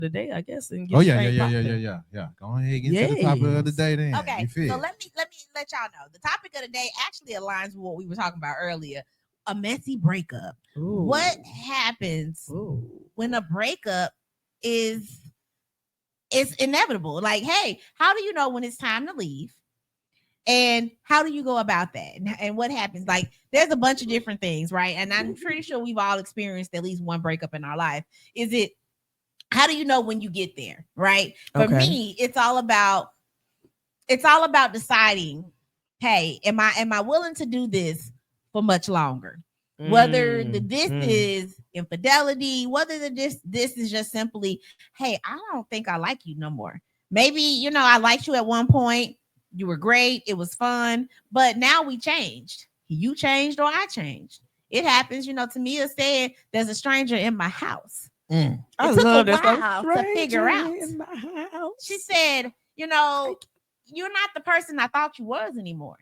the day, I guess, and get Oh yeah, straight popping. yeah. Go ahead, get to the topic of the Yes. day then. Okay, You so feel? let me let y'all know. The topic of the day actually aligns with what we were talking about earlier. A messy breakup. Ooh. What happens Ooh. when a breakup is it's inevitable? Like, hey, how do you know when it's time to leave? And how do you go about that? And what happens? Like, there's a bunch of different things, right? And I'm pretty sure we've all experienced at least one breakup in our life. Is it how do you know when you get there, right? For Okay. me, it's all about deciding, hey, am I willing to do this for much longer? Whether this is infidelity, whether this is just simply, hey, I don't think I like you no more. Maybe, I liked you at one point. You were great. It was fun. But now we changed. You changed or I changed. It happens. Tamia said there's a stranger in my house. I It took love a that. while to figure out. In my house. She said, you're not the person I thought you was anymore.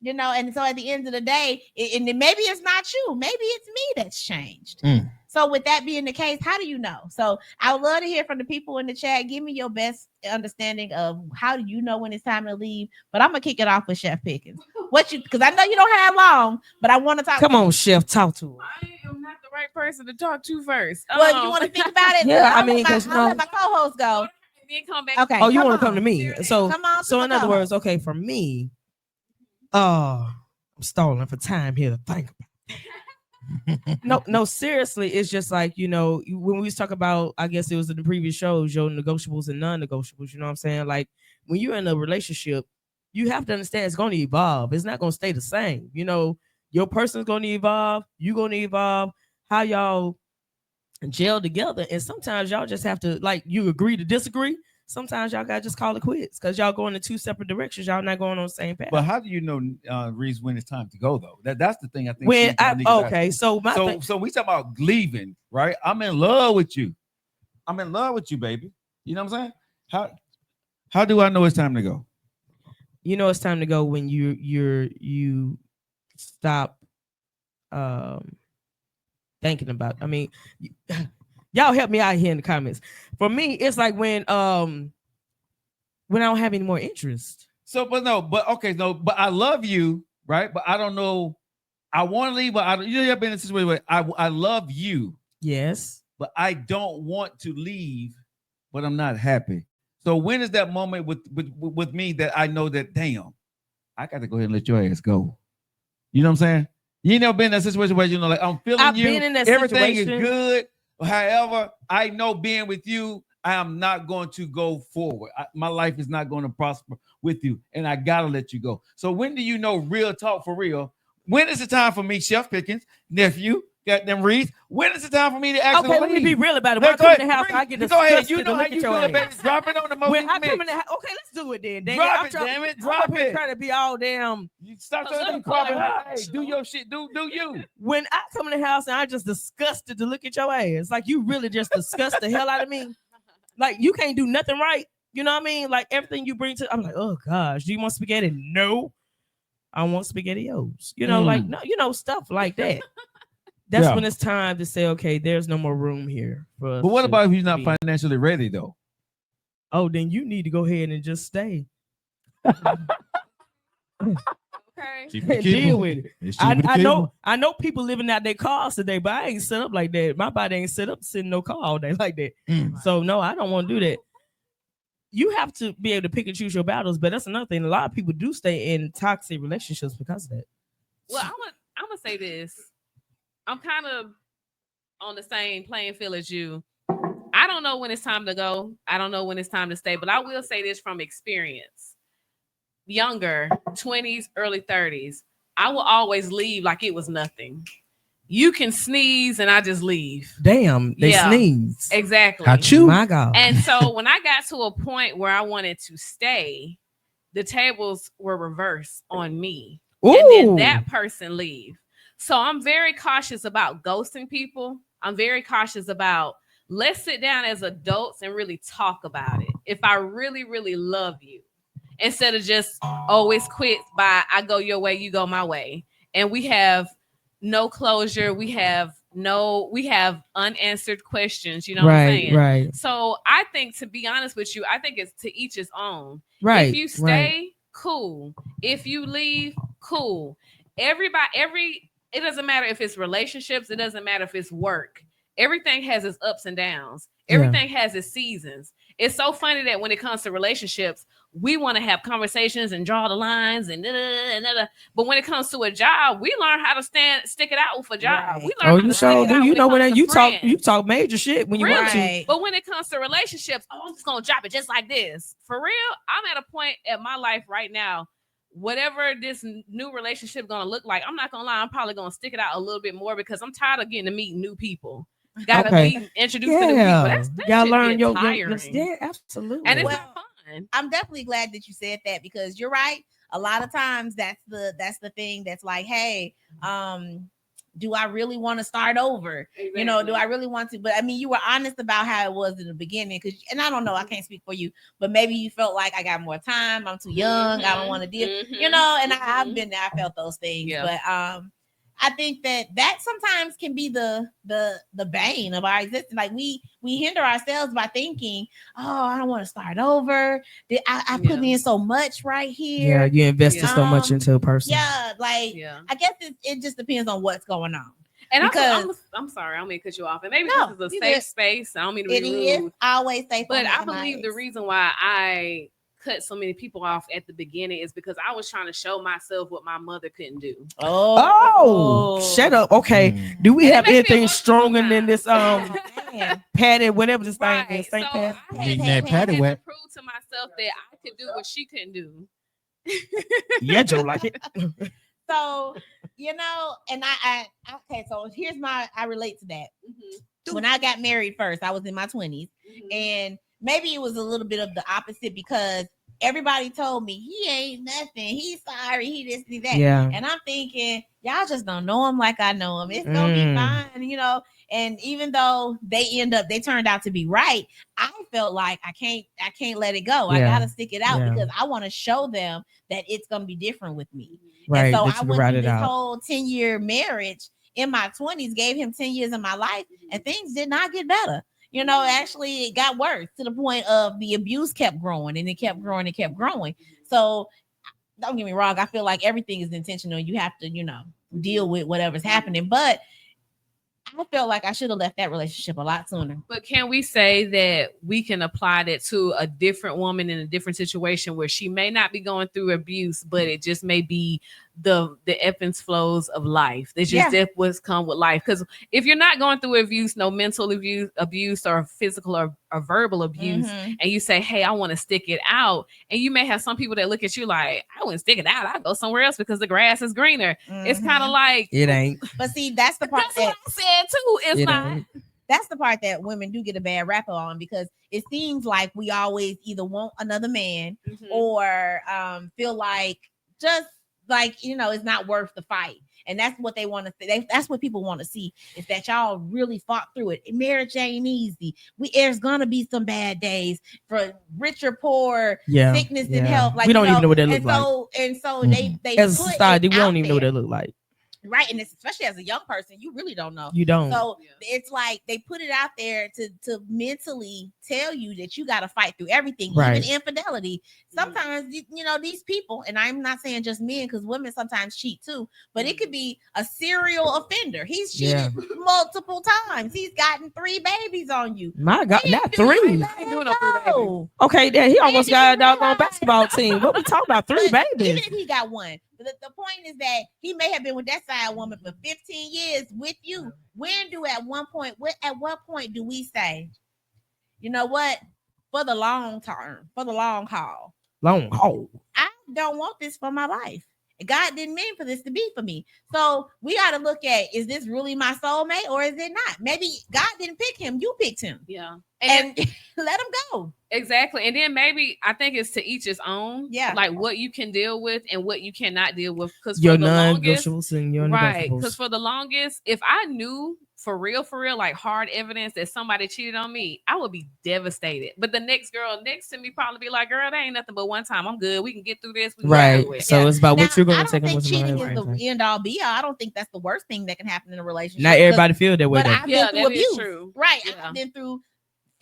And so at the end of the day, and maybe it's not you, maybe it's me that's changed. So with that being the case, how do you know? So I would love to hear from the people in the chat. Give me your best understanding of how do you know when it's time to leave. But I'm gonna kick it off with Chef Pickens. Because I know you don't have long, but I want to talk. Come on, Chef, talk to her. I am not the right person to talk to first. Well, you want to think about it? Yeah, I mean, because I'll let my co-host go. Then come back. Okay. Oh, you want to come to me? So, Come on, so in other words, okay, for me, I'm stalling for time here to think about. No, seriously, it's just like, when we was talking about, I guess it was in the previous shows, your negotiables and non-negotiables, you know what I'm saying? Like, when you're in a relationship, you have to understand it's going to evolve. It's not going to stay the same. Your person's going to evolve. You're going to evolve. How y'all gel together. And sometimes y'all just have to, like, you agree to disagree. Sometimes y'all gotta just call it quits because y'all going in two separate directions. Y'all not going on the same path. But how do you know, Reese, when it's time to go though? That's the thing I think. So we talk about leaving, right? I'm in love with you. I'm in love with you, baby. You know what I'm saying? How do I know it's time to go? You know it's time to go when you stop thinking about. I mean. Y'all help me out here in the comments. For me, it's like when I don't have any more interest. So, but I love you, right? But I don't know. I want to leave, but I don't. You know, you've been in a situation where I love you. Yes. But I don't want to leave, but I'm not happy. So when is that moment with me that I know that, damn, I got to go ahead and let your ass go? You know what I'm saying? You ain't never been in that situation where like I'm feeling I've you. Been in that everything situation. Is good. However, I know being with you, I am not going to go forward. My life is not going to prosper with you, and I gotta let you go. So when do you know real talk for real? When is the time for me, Chef Pickens, nephew, got them Reeds? When is the time for me to actually let me be real about it. When I come in the house, I get go ahead. You to know how look you at feel your about ass. it. Drop it on the most. When I come in the house, okay, let's do it then. Drop it, damn it. Drop it. Trying to be all damn. You stop trying to be hey, do your shit. Do you? When I come in the house and I just disgusted to look at your ass, like you really just disgust the hell out of me. Like you can't do nothing right. You know what I mean? Like everything you bring to, I'm like, oh gosh, do you want spaghetti? No, I want SpaghettiOs. Like no, stuff like that. That's when it's time to say, okay, there's no more room here for us. But what about if he's not financially ready though? Oh, then you need to go ahead and just stay. Okay. Deal with it. I know people living out their cars today, but I ain't set up like that. My body ain't set up to sit in no car all day like that. So no, I don't want to do that. You have to be able to pick and choose your battles, but that's another thing. A lot of people do stay in toxic relationships because of that. Well, I'm gonna say this. I'm kind of on the same playing field as you. I don't know when it's time to go. I don't know when it's time to stay, but I will say this from experience. Younger, 20s, early 30s, I will always leave like it was nothing. You can sneeze and I just leave. Damn, they sneeze. Exactly. Achoo. My God. And so when I got to a point where I wanted to stay, the tables were reversed on me. Ooh. And then that person leave. So I'm very cautious about ghosting people. I'm very cautious about let's sit down as adults and really talk about it. If I really, really love you, instead of just always quit by I go your way, you go my way. And we have no closure. We have we have unanswered questions. You know what I'm Right, saying? right, So I think, to be honest with you, I think it's to each his own. right. If you stay, cool. If you leave, cool. It doesn't matter if it's relationships, it doesn't matter if it's work. Everything has its ups and downs. Everything has its seasons. It's so funny that when it comes to relationships, we want to have conversations and draw the lines and but when it comes to a job, we learn how to stick it out with a job. Right. We learn how You to stick sure it do. out You when know it when comes to you friends. talk major shit when you want to. Right. But when it comes to relationships, I'm just gonna drop it just like this. For real, I'm at a point at my life right now. Whatever this new relationship gonna look like, I'm not gonna lie. I'm probably gonna stick it out a little bit more because I'm tired of getting to meet new people. Gotta be introduced to new people. That gotta shit learn get your tiring. yeah, absolutely. And it's Well, not fun. I'm definitely glad that you said that because you're right. A lot of times that's the thing that's like, hey, do I really want to start over? Exactly. You know, do I really want to? But I mean, you were honest about how it was in the beginning, and I don't know, I can't speak for you, but maybe you felt like I got more time. I'm too young. I don't want to deal. You know, and I've been there. I felt those things, Yeah. but I think that sometimes can be the bane of our existence. Like we hinder ourselves by thinking, oh, I don't want to start over. I put in so much right here. Yeah, you invested so much into a person. Yeah, like I guess it just depends on what's going on. And because I'm sorry, I don't mean to cut you off. And maybe No, this is a you safe good. space. I don't mean to It be is rude. always safe. But on I the believe the MIAs. reason why I cut so many people off at the beginning is because I was trying to show myself what my mother couldn't do. Oh, shut up. Okay. Do we And it have makes me anything emotional stronger than this Man. padded, whatever this thing Right. is? So St. I Pat? had, Getting I that patty had wet. to prove to myself that I could do what she couldn't do. Yeah, Joe, like it. So you know, and I okay. So here's I relate to that. Mm-hmm. When I got married first, I was in my 20s, and maybe it was a little bit of the opposite because everybody told me he ain't nothing. He's sorry. He this, he that. Yeah. And I'm thinking, y'all just don't know him like I know him. It's gonna be fine, you know. And even though they turned out to be right, I felt like I can't let it go. I gotta stick it out because I want to show them that it's gonna be different with me. Right. And so that I you went write through it this out. whole 10-year marriage in my 20s, gave him 10 years of my life, and things did not get better. You know, actually it got worse to the point of the abuse kept growing and it kept growing and kept growing. So don't get me wrong, I feel like everything is intentional. You have to, you know, deal with whatever's happening. But I felt like I should have left that relationship a lot sooner. But can we say that we can apply that to a different woman in a different situation where she may not be going through abuse, but it just may be the ebbs and flows of life? It's just that what's come with life. Because if you're not going through abuse, no mental abuse or physical or verbal abuse, and you say, hey, I want to stick it out, and you may have some people that look at you like, I wouldn't stick it out, I'd go somewhere else because the grass is greener. It's kind of like it ain't. But see, that's the part that's what I said too. It's not. That's the part that women do get a bad rap on because it seems like we always either want another man or feel like just like, you know, it's not worth the fight. And that's what they want to see. That's what people want to see is that y'all really fought through it. Marriage ain't easy. There's gonna be some bad days for rich or poor, sickness and health. Like we don't even know what that looks like. And so they as a society, we don't even know what that look like. Right, and especially as a young person, you really don't know. You don't. So it's like they put it out there to mentally tell you that you got to fight through everything, even infidelity. Sometimes you know these people, and I'm not saying just men because women sometimes cheat too, but it could be a serial offender. He's cheated multiple times. He's gotten 3 babies on you. My God, not 3. I ain't doing no 3 babies. Okay, then he almost got a doggone basketball team. What we talking about? 3 babies? Even if he got 1. The point is that he may have been with that side woman for 15 years with you. At what point do we say, you know what, for the long term, for the long haul, I don't want this for my life. God didn't mean for this to be for me. So we got to look at, is this really my soulmate or is it not? Maybe God didn't pick him. You picked him. Yeah. And let him go. Exactly. And then maybe I think it's to each his own. Yeah. Like what you can deal with and what you cannot deal with. Because your for the longest, non-negotiables and your right. negotiables. Because for the longest, if I knew for real, like hard evidence that somebody cheated on me, I would be devastated. But the next girl next to me probably be like, girl, that ain't nothing but one time. I'm good. We can get through this. We can Right. get through it. So it's about Now, what you're going I to don't take and think what's not. cheating is the end all be all. I don't think that's the worst thing that can happen in a relationship. Not everybody feel that way. But Though. I've Yeah, been through that is abuse. true. Right. Yeah. I've been through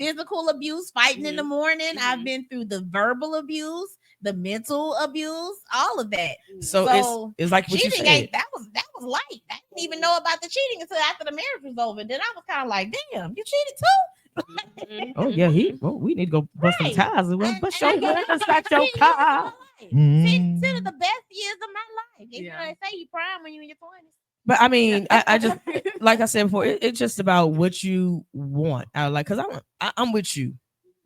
physical abuse, fighting in the morning. I've Mhm. been through the verbal abuse, the mental abuse, all of that. So it's like what you Cheating said. ain't that was light. I didn't even know about the cheating until after the marriage was over. Then I was kind of like, damn, you cheated too? Mhm. Oh yeah, we need to go bust Right. some tires. Well, And- bust and I your got windows out your 10 years of car. my life. Mm. 10 of the best years of my life. And you know, Yeah. they say you prime when you're in your 20s. But I mean, I just like I said before, it's just about what you want. I like because I'm with you.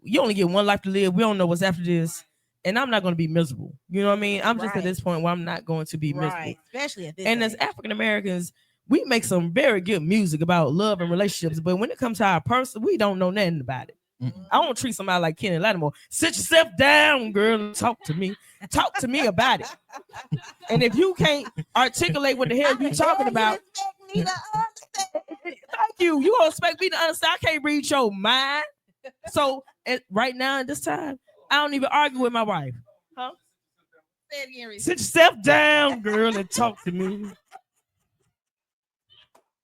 You only get one life to live. We don't know what's after this, and I'm not going to be miserable. You know what I mean? I'm just at Right. this point where I'm not going to be miserable. Right. Especially at this And as age. African Americans, we make some very good music about love and relationships, but when it comes to our person, we don't know nothing about it. I don't treat somebody like Kenny Lattimore. Sit yourself down, girl, and talk to me. Talk to me about it. And if you can't articulate what the hell you talking about, thank you. You don't expect me to understand. I can't read your mind. So right now at this time, I don't even argue with my wife. Say it again, Reese. Sit yourself down, girl, and talk to me.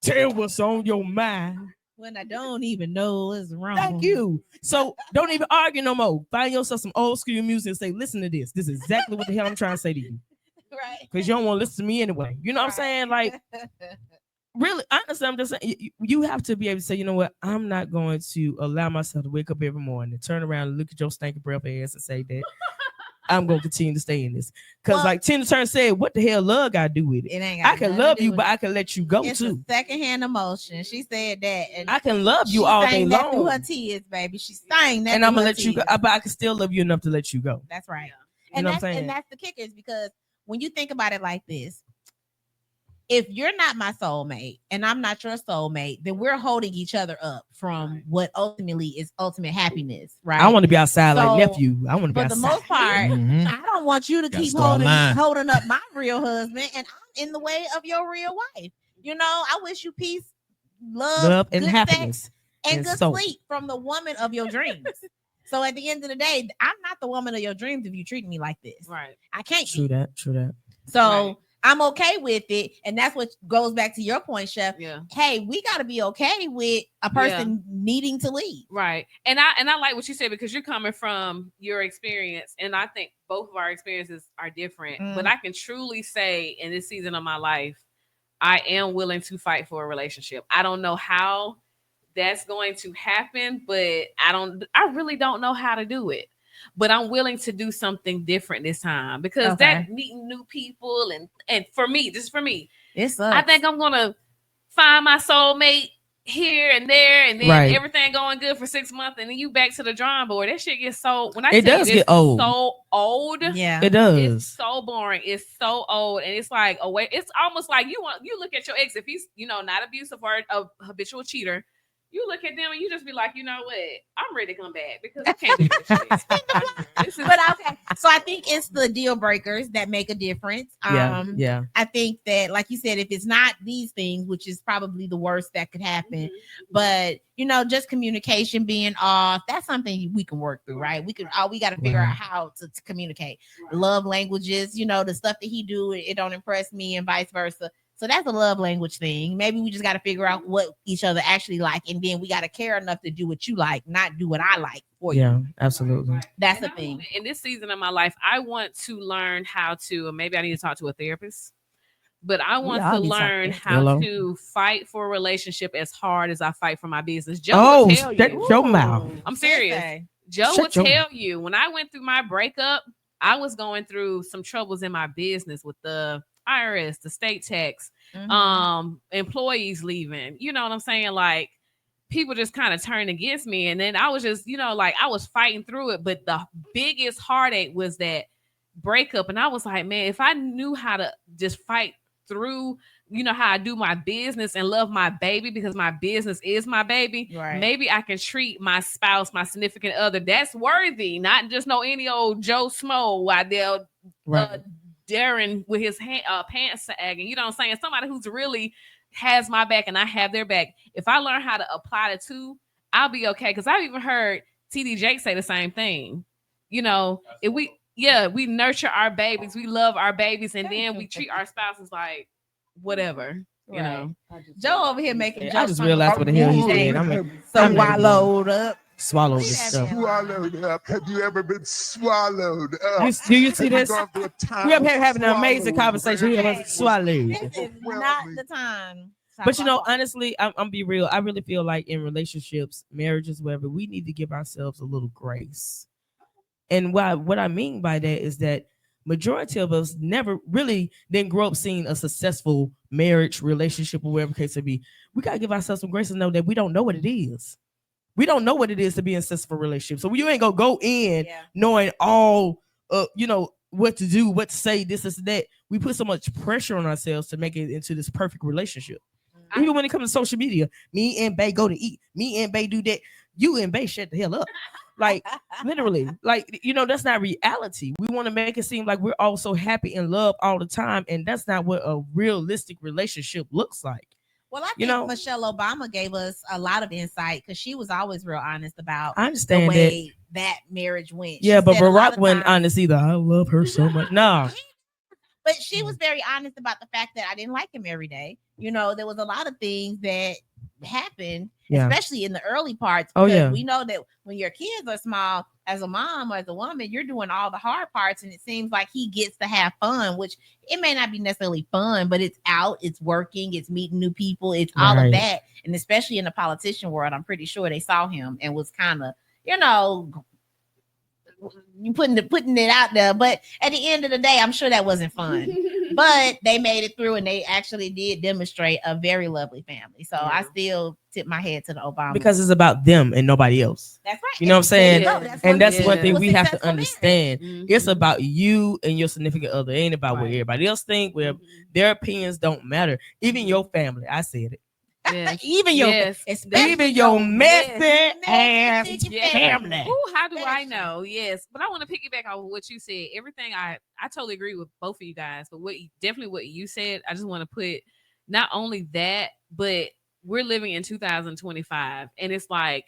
Tell what's on your mind. When I don't even know what's wrong. Thank you. So don't even argue no more. Find yourself some old school music and say, listen to this. This is exactly what the hell I'm trying to say to you. Right. Because you don't want to listen to me anyway. You know what I'm saying? Like, really, honestly, I'm just saying you have to be able to say, you know what? I'm not going to allow myself to wake up every morning and turn around and look at your stinking breath ass and say that I'm going to continue to stay in this. Because Well- like Tina Turner said, what the hell love got to do with it? It ain't got I can nothing to love do you, with but it. I can let you go It's too. a secondhand emotion. She said that, and I can love you she all day sang that through her long. tears, baby. She sang that, And I'm through going to her let you go. tears. But I can still love you enough to let you go. That's right. You And know what I'm that's saying? and that's the kicker is because when you think about it like this, if you're not my soulmate and I'm not your soulmate, then we're holding each other up from what ultimately is ultimate happiness, right? I want to be outside So, like nephew. I want to be for the outside. most part, Mhm. I don't want you to Gotta keep start lying. holding up my real husband, and I'm in the way of your real wife. You know, I wish you peace, love and good happiness. sex, and and good soul. sleep from the woman of your dreams. So at the end of the day, I'm not the woman of your dreams if you treat me like this. Right. I can't True be. that. True that. So Right. I'm okay with it. And that's what goes back to your point, Chef. Yeah. Hey, we got to be okay with a person needing to leave. Right. And I like what you said because you're coming from your experience. And I think both of our experiences are different. Mm. But I can truly say in this season of my life, I am willing to fight for a relationship. I don't know how that's going to happen, but I really don't know how to do it. But I'm willing to do something different this time because Okay. that meeting new people and for me, just for me, It sucks. I think I'm gonna find my soulmate here and there, and then Right. everything going good for 6 months, and then you back to the drawing board. That shit gets so when I It tell does you get it's old. so old. Yeah. It It's does. so boring. It's so old, and it's like a way. It's almost like you look at your ex if he's not abusive or a habitual cheater. You look at them and you just be like, you know what? I'm ready to come back because I can't do this shit. This is- But okay. So I think it's the deal breakers that make a difference. Yeah. I think that, like you said, if it's not these things, which is probably the worst that could happen, but just communication being off, that's something we can work through, right? We got to figure Right. out how to communicate. Love languages, the stuff that he do, it don't impress me, and vice versa. So that's a love language thing. Maybe we just got to figure out what each other actually like, and then we got to care enough to do what you like, not do what I like for you. Yeah, absolutely. That's And the thing. in this season of my life, I want to learn how to, and maybe I need to talk to a therapist, but I want all to need to talk to learn a how Hello? to fight for a relationship as hard as I fight for my business. Joe Oh, will tell shut you. your mouth. I'm serious. Okay. Joe Shut will your tell you when I went through my breakup, I was going through some troubles in my business with the IRS, the state tax, Mhm. employees leaving. You know what I'm saying? Like people just kind of turned against me. And then I was just, like I was fighting through it. But the biggest heartache was that breakup. And I was like, man, if I knew how to just fight through, how I do my business and love my baby because my business is my baby, Right. maybe I can treat my spouse, my significant other, that's worthy, not just any old Joe Smo out there Right. Darren with his pants sagging. You know what I'm saying? Somebody who's really has my back and I have their back. If I learn how to apply the two, I'll be okay. Because I've even heard TD Jake say the same thing. You know, if we nurture our babies, we love our babies, and then we treat our spouses like whatever. You know, Joe over here making jokes. I just realized what the hell he said. I'm swallowed up. Swallow this stuff. Swallowed up. Have you ever been swallowed up? Do you see this? Have you gone through a We up here time having an amazing swallowed conversation. We have swallowed. This is not the time. But you know, honestly, I'm be real. I really feel like in relationships, marriages, whatever, we need to give ourselves a little grace. And what I mean by that is that majority of us never really didn't grow up seeing a successful marriage, relationship, or whatever case it be. We gotta give ourselves some grace and know that we don't know what it is. We don't know what it is to be in a successful relationship. So you ain't gonna go in knowing all, you know, what to do, what to say, this, that. We put so much pressure on ourselves to make it into this perfect relationship. Even when it comes to social media, me and Bay go to eat, me and Bay do that. You and Bay shut the hell up. Like literally, like, you know, that's not reality. We want to make it seem like we're all so happy in love all the time. And that's not what a realistic relationship looks like. Well, I think Michelle Obama gave us a lot of insight because she was always real honest about I understand the way that marriage went. Yeah, but Barack wasn't honest either. I love her so much. No. But she was very honest about the fact that I didn't like him every day. You know, there was a lot of things that happened, especially in the early parts. We know that when your kids are small, as a mom or as a woman, you're doing all the hard parts, and it seems like he gets to have fun, which it may not be necessarily fun, but it's out, it's working, it's meeting new people, it's all of that. And especially in the politician world, I'm pretty sure they saw him and was kind of, you know, you putting it out there. But at the end of the day, I'm sure that wasn't fun. But they made it through, and they actually did demonstrate a very lovely family. So I still tip my head to the Obama because it's about them and nobody else. That's right. You know what I'm saying? And that's one thing Well, we have to understand. Mm-hmm. It's about you and your significant other. It ain't about what everybody else think. Where their opinions don't matter. Even your family. I said it. Yes. Even your messy ass family. Ooh, how do I know? Yes, but I want to piggyback off of what you said. Everything I totally agree with both of you guys, but what you said, I just want to put not only that, but we're living in 2025, and it's like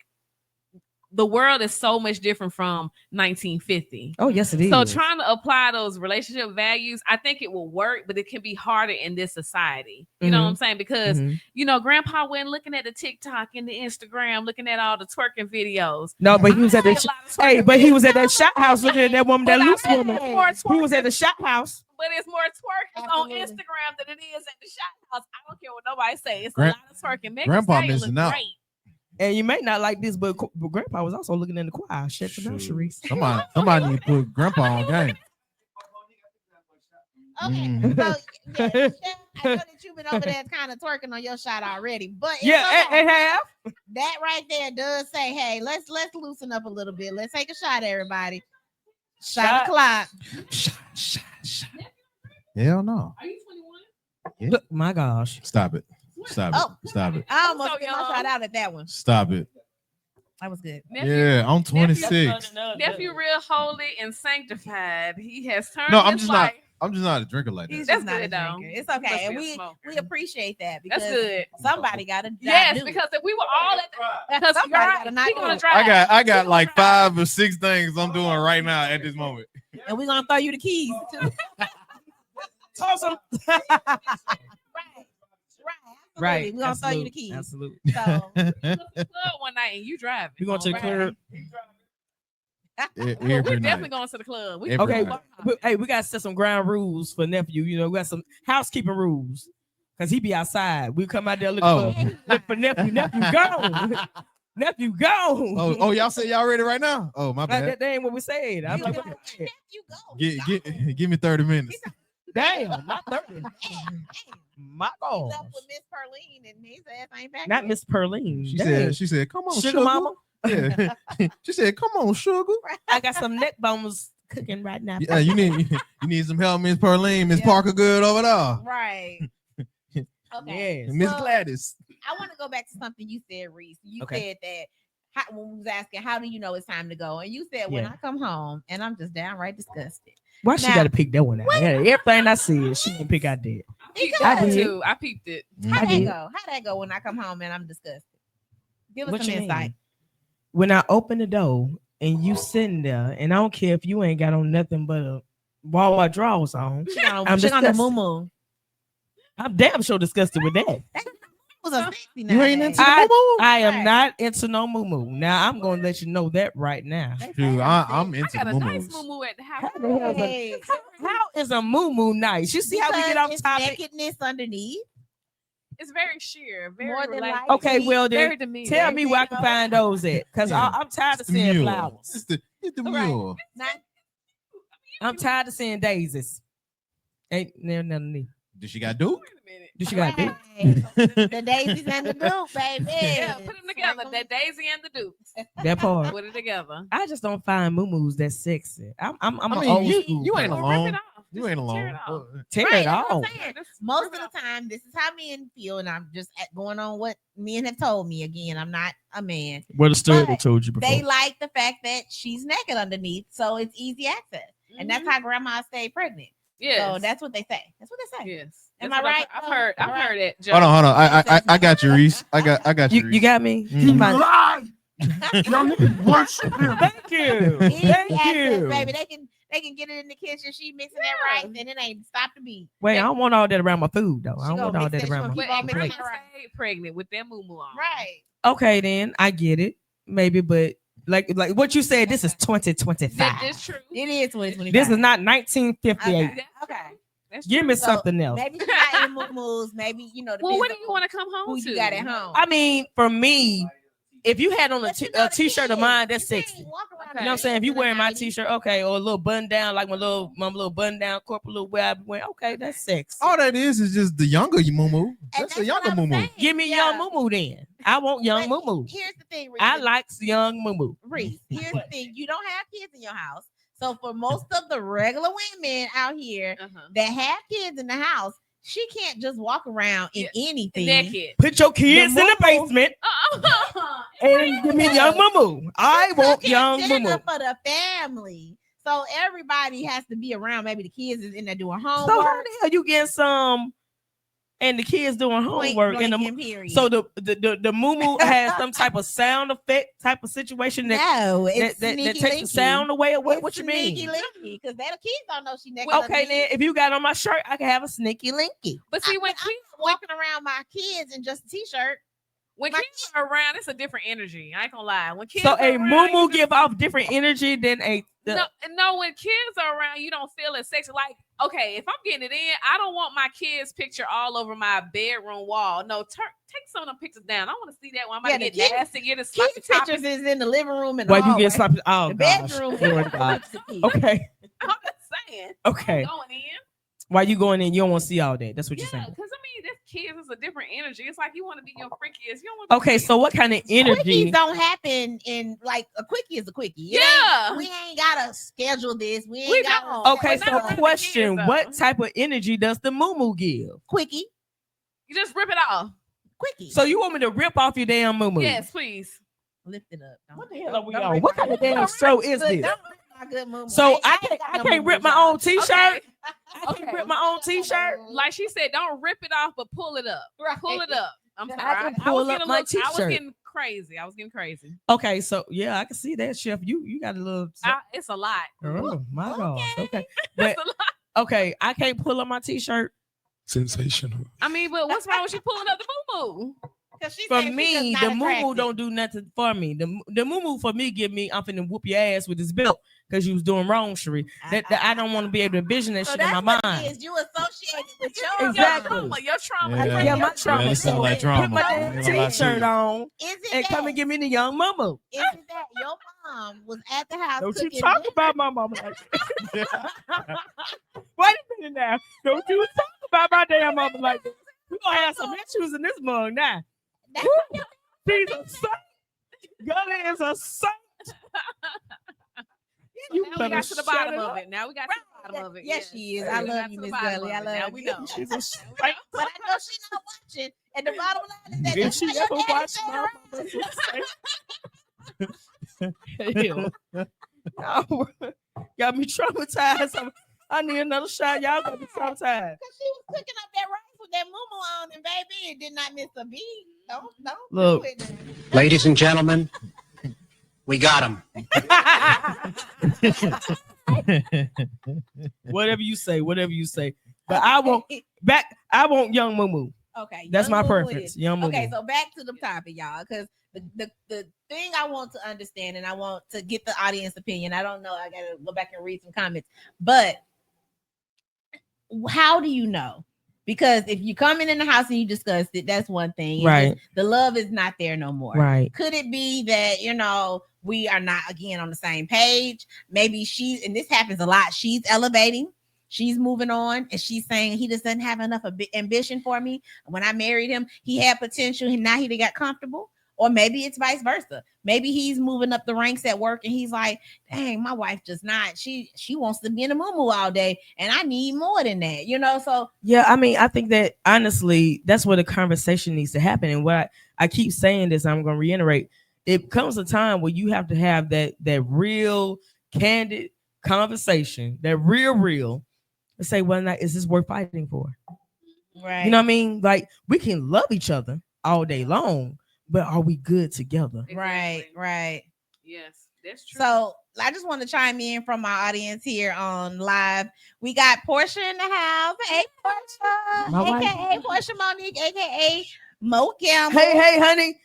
the world is so much different from 1950. Oh, yes, it is. So trying to apply those relationship values, I think it will work, but it can be harder in this society. You know what I'm saying? Because, you know, Grandpa wasn't looking at the TikTok and the Instagram, looking at all the twerking videos. No, but he was at he was at that shot house looking at that woman, that loose woman. He was at the shot house. But it's more twerking on Instagram than it is at the shot house. I don't care what nobody say. It's a lot of twerking. Grandpa missing out. Great. And you may not like this, but Grandpa was also looking in the choir. Shut the mouth, Sharice. Somebody need to put Grandpa on game. Okay, so Chef, I know that you've been over there kind of twerking on your shot already, but it have. That right there does say, "Hey, let's loosen up a little bit. Let's take a shot, everybody. Shot o'clock. Shot. Hell no. Are you 21? Yeah. Look, my gosh. Stop it. Stop it. I almost get my shot out at that one. Stop it. That was good. Yeah, I'm 26. Nephew real holy and sanctified. He has turned. No, I'm just not a drinker like that. He's That's just not good, a though. drinker. It's okay, and we appreciate that because that's good. Somebody got to. Yes, because if we were all at because somebody gonna drive. I got like 5 or 6 things I'm doing right now at this moment. And we're gonna throw you the keys. Toss them. Right. We're gonna throw you the keys. Absolutely. So we go to the club one night and you driving. We're going to the club. We're definitely going to the club. Hey, we gotta set some ground rules for nephew. You know, we got some housekeeping rules. Cause he be outside. We come out there looking for nephew. Nephew gone. Nephew gone. Oh, y'all say y'all ready right now? Oh, my bad. That ain't what we said. I'm like, nephew go. Give me 30 minutes. Damn, not 30. My God. He's up with Miss Perline and his ass ain't back. Not Miss Perline. She said, come on, sugar mama. Yeah. She said, come on, sugar. I got some neck bones cooking right now. Yeah, you need some help, Miss Perline, Miss Parker Good over there. Right. Okay. Yes. Miss Gladys. I want to go back to something you said, Reese. You said that when we was asking, how do you know it's time to go? And you said, when I come home and I'm just downright disgusted. Why she got to pick that one out? Yeah, everything I said, she didn't pick out that. peeped Because- that I did. too. I peeped it. How I that did. go? How that go when I come home and I'm disgusted? Give us What some you insight. mean? When I open the door and you sitting there, and I don't care if you ain't got on nothing but a Wawa drawers on, She got on, I'm she got on the disgusted. moo. I'm damn sure disgusted with that. Was a sexy You ain't nowadays. into the moo? I am Right. not into no moo. Now I'm gonna let you know that right now. They say Dude, I'm I into got a moo nice moos. moo at the house. How the hell is a- Hey, How is a moo nice? You see how we get because off it's topic? nakedness underneath. It's very sheer, very More than relaxed. like- Okay, well then very demeaning. tell me where I can find those at, cause Yeah. I'm tired of It's the seeing mule. flowers. It's the Right. mule. Not I'm tired of seeing daisies. Ain't there nothing new. Did she got Duke? Wait a minute. Do she got do? right. The daisies and the Duke, baby. Yeah, put them together. The Daisy and the Duke. that part? Put it together. I just don't find moo that sexy. I'm I an mean, old you- school. you ain't person. Well, alone. rip it off. You Just ain't tear alone. it off. Tear Right, it that's what I'm off. saying. Just Most rip of it the off. time, this is how men feel, and I'm just going on what men have told me. Again, I'm not a man. What the story they told you They like the fact that she's naked underneath, so it's easy access, and that's Mhm. how grandma stayed pregnant. Yes. So that's what they say. That's what they say. yes. Am That's I what right? I've heard. I've Am I right? heard it. Joe. Hold on. I got you, Reese. I got you. You got me? Mhm. My- Lie! Y'all niggas worship him. Thank you. Easy Thank access, you. baby. They can get it in the kitchen. She mixing that Yeah. rice, and it ain't stop the beat. Wait, I don't want all that around my food though. She I don't gonna want all mix that that- she around gonna my keep But on and mixing grandma it right. stayed pregnant with that moo on. Right. Okay, then I get it. Maybe, but like what you said, this is 2025. That's true. It is 2025. This is not 1958. Okay. Okay. That's Give true. me So, something else. Maybe she's not in moo-moos. Maybe, you know, Well, what do depends you on want to come home who to? you got at home. I mean, for me, if you had on But you know a the t-shirt of kids. mine, that's You can't sexy. walk around You know what I'm saying? If you in the wearing my 90s. t-shirt, okay, or a little button down, like my little button down corporate little wear I be wearing, okay, that's sexy. All that is just the younger moo moo. And That's the what younger I'm moo moo. saying. Give me Yeah. young moo then. I want young But moo. Here's the thing, Reese. I like young moo. Reese. Here's the thing. You don't have kids in your house. So for most of the regular women out here Uh-huh. that have kids in the house, she can't just walk around in anything. Naked. Put your kids in the moo-moo. basement Uh-uh. and give me young moo. I want Cooking young dinner moo. for the family. So everybody has to be around. Maybe the kids is in there doing So how homework. the hell you get some and the kids doing Point homework blank and and period. so the moo has some type of sound effect type of situation that no, it's that sneaky takes the linky. sound away. What It's you mean? Sneaky linky, because the kids don't know she naked. Okay, underneath. then if you got on my shirt, I can have a sneaky linky. But see, when I'm not walking around my kids in just a t-shirt. when my- kids are around, it's a different energy. I ain't gonna lie. When kids So are a around, moo you give off different energy than a no, when kids are around, you don't feel as sexy. Like, okay, if I'm getting it in, I don't want my kids' picture all over my bedroom wall. No, take some of them pictures down. I want to see that one. I'm Yeah, about to the get kids- nasty, get a sloppy Kids toppy. pictures is in the living room and why the you hallway. get sloppy. Oh The gosh. bedroom. Lord God. Okay. I'm just saying. Okay. I'm going in. Why you going in? You don't want to see all that. That's what Yeah, you're saying. because I mean, this kids is a different energy. It's like you want to be your freakiest. You don't want to Okay, so what kind of energy? Quickies don't happen in like a quickie is a quickie. It Yeah. ain't- we ain't gotta schedule this. We ain't We got don't. Okay, But so not around the question: kids, what though. type of energy does the moo give? quickie. You just rip it off. Quickie. So you want me to rip off your damn moo? Yes, please. lift it up. Don't- What the hell are we don't on? rip What my- kind of damn don't show rip- is look, this? don't rip my good moo-moo. So I ain't can't got I no can't moo-moo, rip my y'all. own t-shirt. Okay. I can't rip my own t-shirt. Like she said, don't rip it off, but pull it up. Right. Pull it up. I'm I sorry. can I pull was up getting a my little, I was t-shirt. getting crazy. I was getting crazy. Okay, so yeah, I can see that, Chef. You got a little. It's a lot. Oh my gosh. Okay, It's but a lot. okay, I can't pull up my t-shirt. Sensational. I mean, but what's wrong with you pulling up the moo 'Cause she For said she me, just the not moo attractive. don't do nothing for me. The moo for me give me I'm finna whoop your ass with this belt because you was doing wrong, Sheree. That I don't want to be able to envision that So shit in that's my what mind. it is. You associated with your Exactly. Your trauma. Yeah. Yeah, my trauma. that sound like Put trauma. my I damn ain't gonna lie to t-shirt you. on Isn't and that, come and give me the young mama. isn't that your mom was at the house Don't you cooking talk dinner? about my mama like that. Wait a minute now. Don't you talk about my damn mama like that. We gonna have some issues in this mug now. That's She's a saint. Gully is a saint. You Now we better got to the shut bottom it of up. it. Now we got to the bottom of it. Yes, she is. Yeah, I we love got you, to the Miss bottom Gully. of I it. love Now you. we know. She's a saint. But I know she's not watching. And the bottom line is that Did that's she why your ever daddy watch stayed my around. mama? Hell. Y'all got me traumatized. I need another shot. Y'all got me sometime. Because she was cooking up that rice with that mumu on, and baby, it did not miss a beat. Don't Look. do it. Ladies and gentlemen, we got him. Whatever you say. But I want young Mumu. Okay, That's young my Mumu preference. is. Young Mumu. Okay, so back to the topic, y'all, because the thing I want to understand, and I want to get the audience opinion. I don't know. I gotta go back and read some comments, but how do you know? Because if you come in the house and you discussed it, that's one thing. It's Right. just the love is not there no more. Right. Could it be that, we are not again on the same page? Maybe and this happens a lot, she's elevating, she's moving on, and she's saying he just doesn't have enough ambition for me. When I married him, he had potential, and now he got comfortable. Or maybe it's vice versa. Maybe he's moving up the ranks at work, and he's like, dang, my wife just not. She wants to be in a mumu all day, and I need more than that, So Yeah, I mean, I think that honestly, that's where the conversation needs to happen. And what I keep saying this, I'm going to reiterate. It comes a time where you have to have that real candid conversation, that real, and say, well, now, is this worth fighting for? right. You know what I mean? Like, we can love each other all day long, but are we good together? Right, Exactly. right. Yes, that's true. So I just want to chime in from my audience here on live. We got Portia in the house. Hey, Portia. My wife. AKA Portia Monique, AKA Mo Campbell. Hey, honey.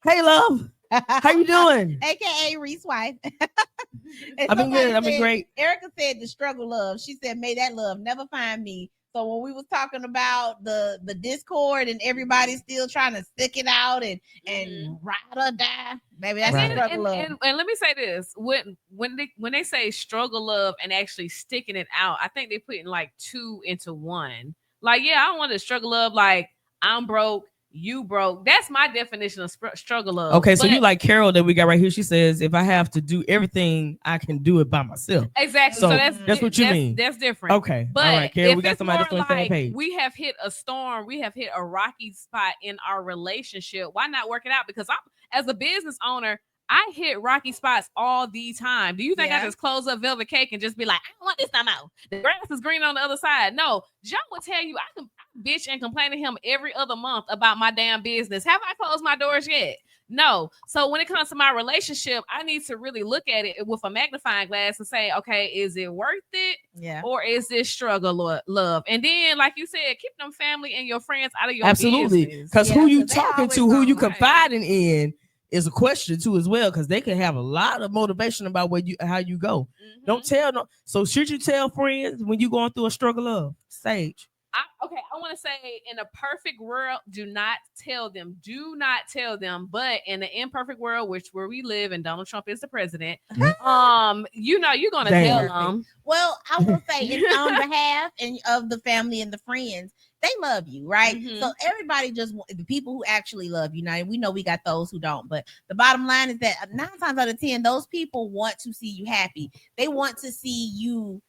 Hey, love. How you doing? AKA Reese wife. And I've been somebody good. I've been said- great. Erica said the struggle love. She said, may that love never find me. So when we was talking about the Discord and everybody still trying to stick it out and ride or die, maybe that's Right. the struggle love. And let me say this: when they say struggle love and actually sticking it out, I think they putting like two into one. Like, yeah, I don't want to struggle love. Like, I'm broke, you broke. That's my definition of struggle love. Okay, so But- you like Carol that we got right here. She says, if I have to do everything, I can do it by myself. exactly. So So that's what you mean. That's different. Okay. But all right, Carol, if we got it's somebody that's more on the same like page. we have hit a storm, we have hit a rocky spot in our relationship. Why not work it out? Because as a business owner, I hit rocky spots all the time. Do you think I Yeah. just close up Velvet Cake and just be like, I don't want this no more? The grass is green on the other side. No, John will tell you I bitch and complain to him every other month about my damn business. Have I closed my doors yet? No. So when it comes to my relationship, I need to really look at it with a magnifying glass and say, okay, is it worth it? Yeah. Or is this struggle love? And then, like you said, keep them family and your friends out of your Absolutely. business. Because Yeah, who you 'cause they talking always to, who you on, right. confiding in is a question too as well. Because they can have a lot of motivation about how you go. Mhm. Don't tell no. So should you tell friends when you going through a struggle of Sage? I want to say in a perfect world, do not tell them. Do not tell them. But in the imperfect world, where we live and Donald Trump is the president, you're gonna Damn. tell them. Well, I will say it's on behalf of the family and the friends. They love you, right? Mhm. So everybody the people who actually love you. Now we know we got those who don't, but the bottom line is that 9 times out of 10, those people want to see you happy. They want to see you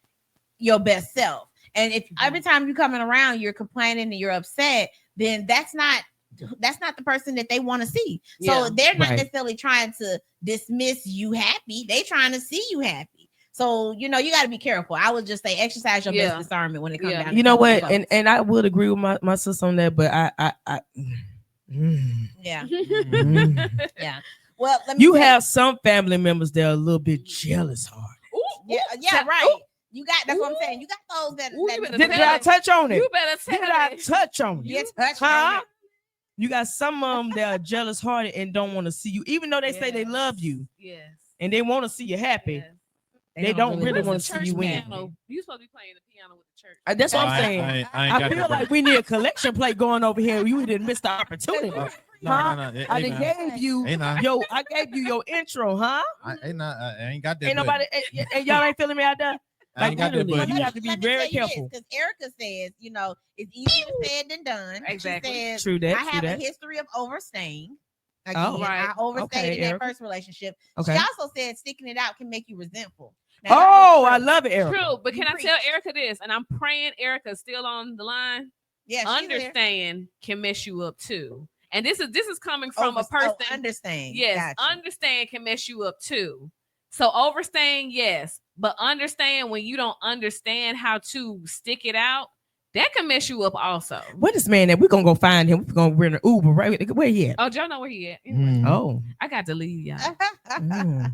your best self. And if every time you're coming around, you're complaining and you're upset, then that's not the person that they want to see. Yeah, So they're not right. necessarily trying to dismiss you happy. They trying to see you happy. So, you got to be careful. I would just say exercise your Yeah. best discernment when it comes Yeah. down to You know what? conflict. And I would agree with my sister on that, but I Yeah. mm. Yeah. Well, let me You tell have some family members that are a little bit jealous heart. Yeah, right. You got that's what I'm saying. You got those that, Ooh, that you better Did tell I it. touch on it? You better tell Did I it. touch on it? yes, touch Huh? on it. You got some of them that are jealous hearted and don't want to see you, even though they say they love you Yes. and they want to see you happy. Yes. They don't really Where's want the to church see you win. piano? You supposed to be playing the piano with the church. That's what I'm I- saying. I ain't I got feel that, like bro. we need a collection plate going over here. You didn't miss the opportunity. No, Huh? no. Hey, I hey, done man. gave you Hey, nah. I gave you your intro, huh? I ain't got that. Ain't button. nobody and y'all ain't feeling me out there. I ain't got that. literally, button. you have to be very careful. Because Erica says, it's easier said than done. Exactly. She says, True that. I True have a that. history of overstaying. Oh. I overstayed Okay, in that Erica. first relationship. Okay. She also said sticking it out can make you resentful. Now, Oh, that I is true. love it, Erica. True, but You can I preach. tell Erica this? And I'm praying Erica's still on the line. Yeah, she's there. Understand can mess you up too. And this is coming from a person. Understand. Yes, Gotcha. understand can mess you up too. So overstaying, yes, but understand when you don't understand how to stick it out, that can mess you up also. Where this man at? We're gonna go find him. We're gonna rent an Uber, right? Where he at? Oh, Joe know where he at. Oh. I got to leave, y'all. Mm.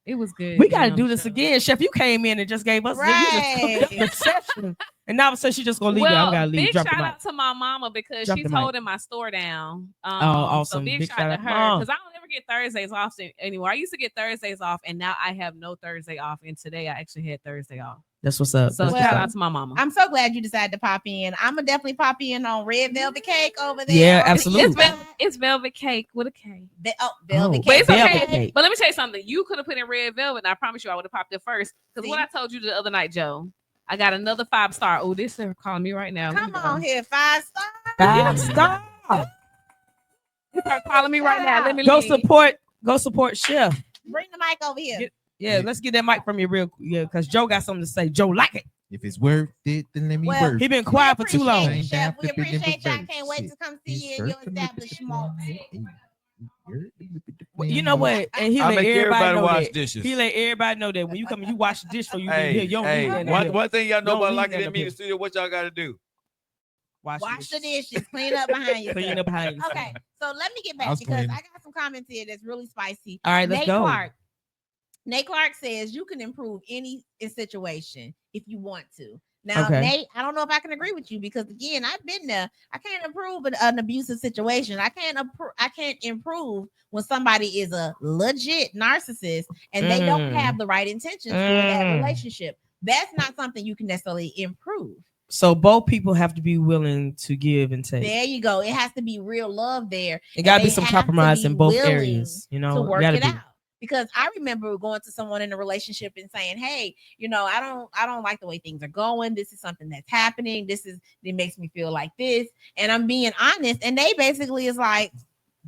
It was good. We being gotta on do the this show. again. Chef, you came in and just gave us Right. the session. And now all of a sudden she just gonna leave. Well, I gotta leave. big Drop the shout mic. out to my mama because Drop she's the mic. holding my store down. Awesome. So big, Big shout shout out out to to her Mom. because I don't ever get Thursdays off anymore. I used to get Thursdays off, and now I have no Thursday off. And today I actually had Thursday off. That's what's up. So That's shout what's out up. to my mama. I'm so glad you decided to pop in. I'm gonna definitely pop in on red velvet cake over there. Yeah, on the absolutely. east side. It's velvet cake with a K. Velvet Oh, But cake. it's okay. velvet cake. But let me tell you something. You could have put in red velvet, and I promise you I would have popped it first. Because what See? I told you the other night, Joe, I got another 5-star. Oh, this is calling me right now. Come on here, 5-star. 5-star. They're calling me right now. Let me Go leave. support Chef. Bring the mic over here. Yeah, let's get that mic from you real quick. Yeah, because Joe got something to say. Joe like it. If it's worth it, then let me Well, work. He been quiet for too Appreciate long. you, Chef. We Ain't that appreciate the you. I can't wait to come see you in your establishment. You know what? And he I let make everybody everybody know wash that. dishes. He let everybody know that when you come and you wash the dish for you, Hey, you don't leave that in one, there. one thing y'all know Don't about leave like that it in up me in here. the studio, what y'all got to do? Wash the dishes. Clean up behind you. Clean up behind you. Okay, so let me get I back was because cleaning. I got some comments here that's really spicy. All right, let's Nate go. Clark. Nate Clark says you can improve any situation if you want to. Now, Okay. Nate, I don't know if I can agree with you because again, I've been there. I can't improve an abusive situation. I can't improve when somebody is a legit narcissist and they don't have the right intentions for that relationship. That's not something you can necessarily improve. So both people have to be willing to give and take. There you go. It has to be real love there. It got to and be they some have to compromise be in both willing areas. You know, to work gotta it be. out. Because I remember going to someone in a relationship and saying, "Hey, you know, I don't like the way things are going. This is something that's happening. It makes me feel like this." And I'm being honest, and they basically is like,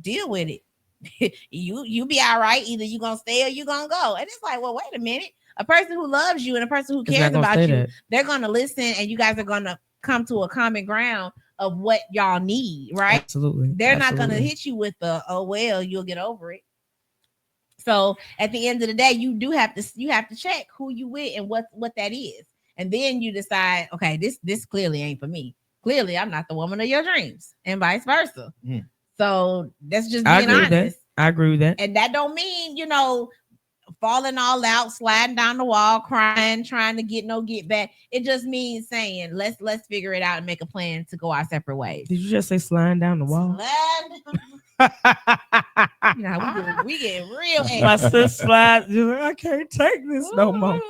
"Deal with it. you be all right. Either you gonna stay or you gonna go." And it's like, well, wait a minute. A person who loves you and a person who It's not cares gonna about say you, that. they're gonna listen, and you guys are gonna come to a common ground of what y'all need, right? Absolutely. They're not gonna Absolutely. hit you with the "oh well, you'll get over it." So at the end of the day, you have to check who you with and what that is, and then you decide, okay, this clearly ain't for me. Clearly, I'm not the woman of your dreams, and vice versa. Mm. So that's just I being agree with that. honest, I agree with that. and that don't mean falling all out, sliding down the wall, crying, trying to get back. It just means saying, let's figure it out and make a plan to go our separate ways. Did you just say sliding down the wall? We get real angry. My sister slide. I can't take this no more.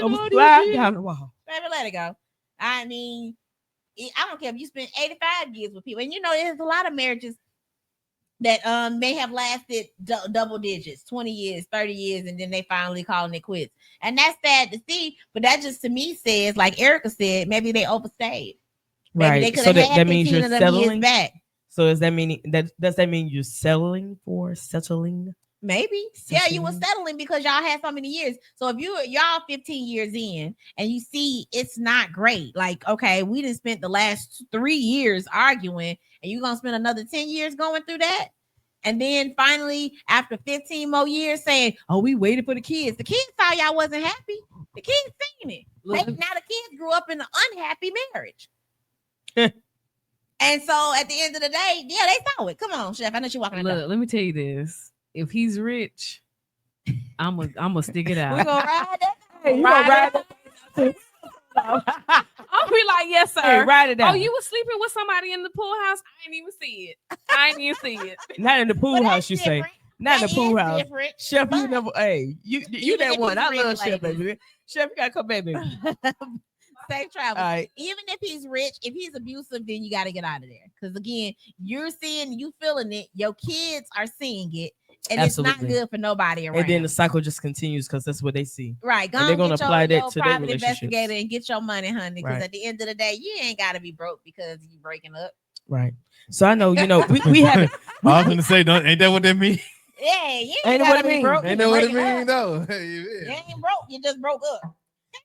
I'm sliding down the wall. Baby, let it go. I mean, I don't care if you spend 85 years with people, and there's a lot of marriages that may have lasted double digits, 20 years, 30 years, and then they finally calling it quits. And that's sad to see, but that just to me says, like Erica said, maybe they overstayed. Maybe Right. they could So have had that means 15 you're of them years settling. back. So does that mean you're settling? Maybe. Yeah, you were Settling. settling because y'all had so many years. So if y'all 15 years in and you see it's not great, like, okay, we didn't spend the last 3 years arguing and you're gonna spend another 10 years going through that. And then finally, after 15 more years saying, "Oh, we waited for the kids." The kids saw y'all wasn't happy. The kids seen it. Now the kids grew up in an unhappy marriage. And so at the end of the day, yeah, they saw it. Come on, Chef. I know you're walking. Look, let me tell you this. If he's rich, I'm gonna stick it We're out. gonna ride that. Hey, you gonna ride that? I'll be like, yes, sir. Hey, ride it Oh, out. you was sleeping with somebody in the pool house? I didn't even see it. I didn't even see it. Not in the pool But house, that's you say. different. Not in the That pool is house. different. Chef, you But- never. Hey, you Even that if one. he's I love rich, Chef, ladies. baby. Chef, you gotta come back, baby. Safe travel. All right. Even if he's rich, if he's abusive, then you got to get out of there. Because again, you're seeing, you feeling it. Your kids are seeing it, and it's Absolutely. not good for nobody around. And then the cycle just continues because that's what they see. right, go and they're and gonna get apply your, that your to their private relationships. investigator and get your money, honey. Because Right. at the end of the day, you ain't got to be broke because you breaking up. Right. So I know, we haven't. I was gonna say, ain't that what that mean? Yeah, you Ain't ain't that got what to it be mean? broke. Ain't to that what it break mean up. though? You Yeah. ain't broke. You just broke up.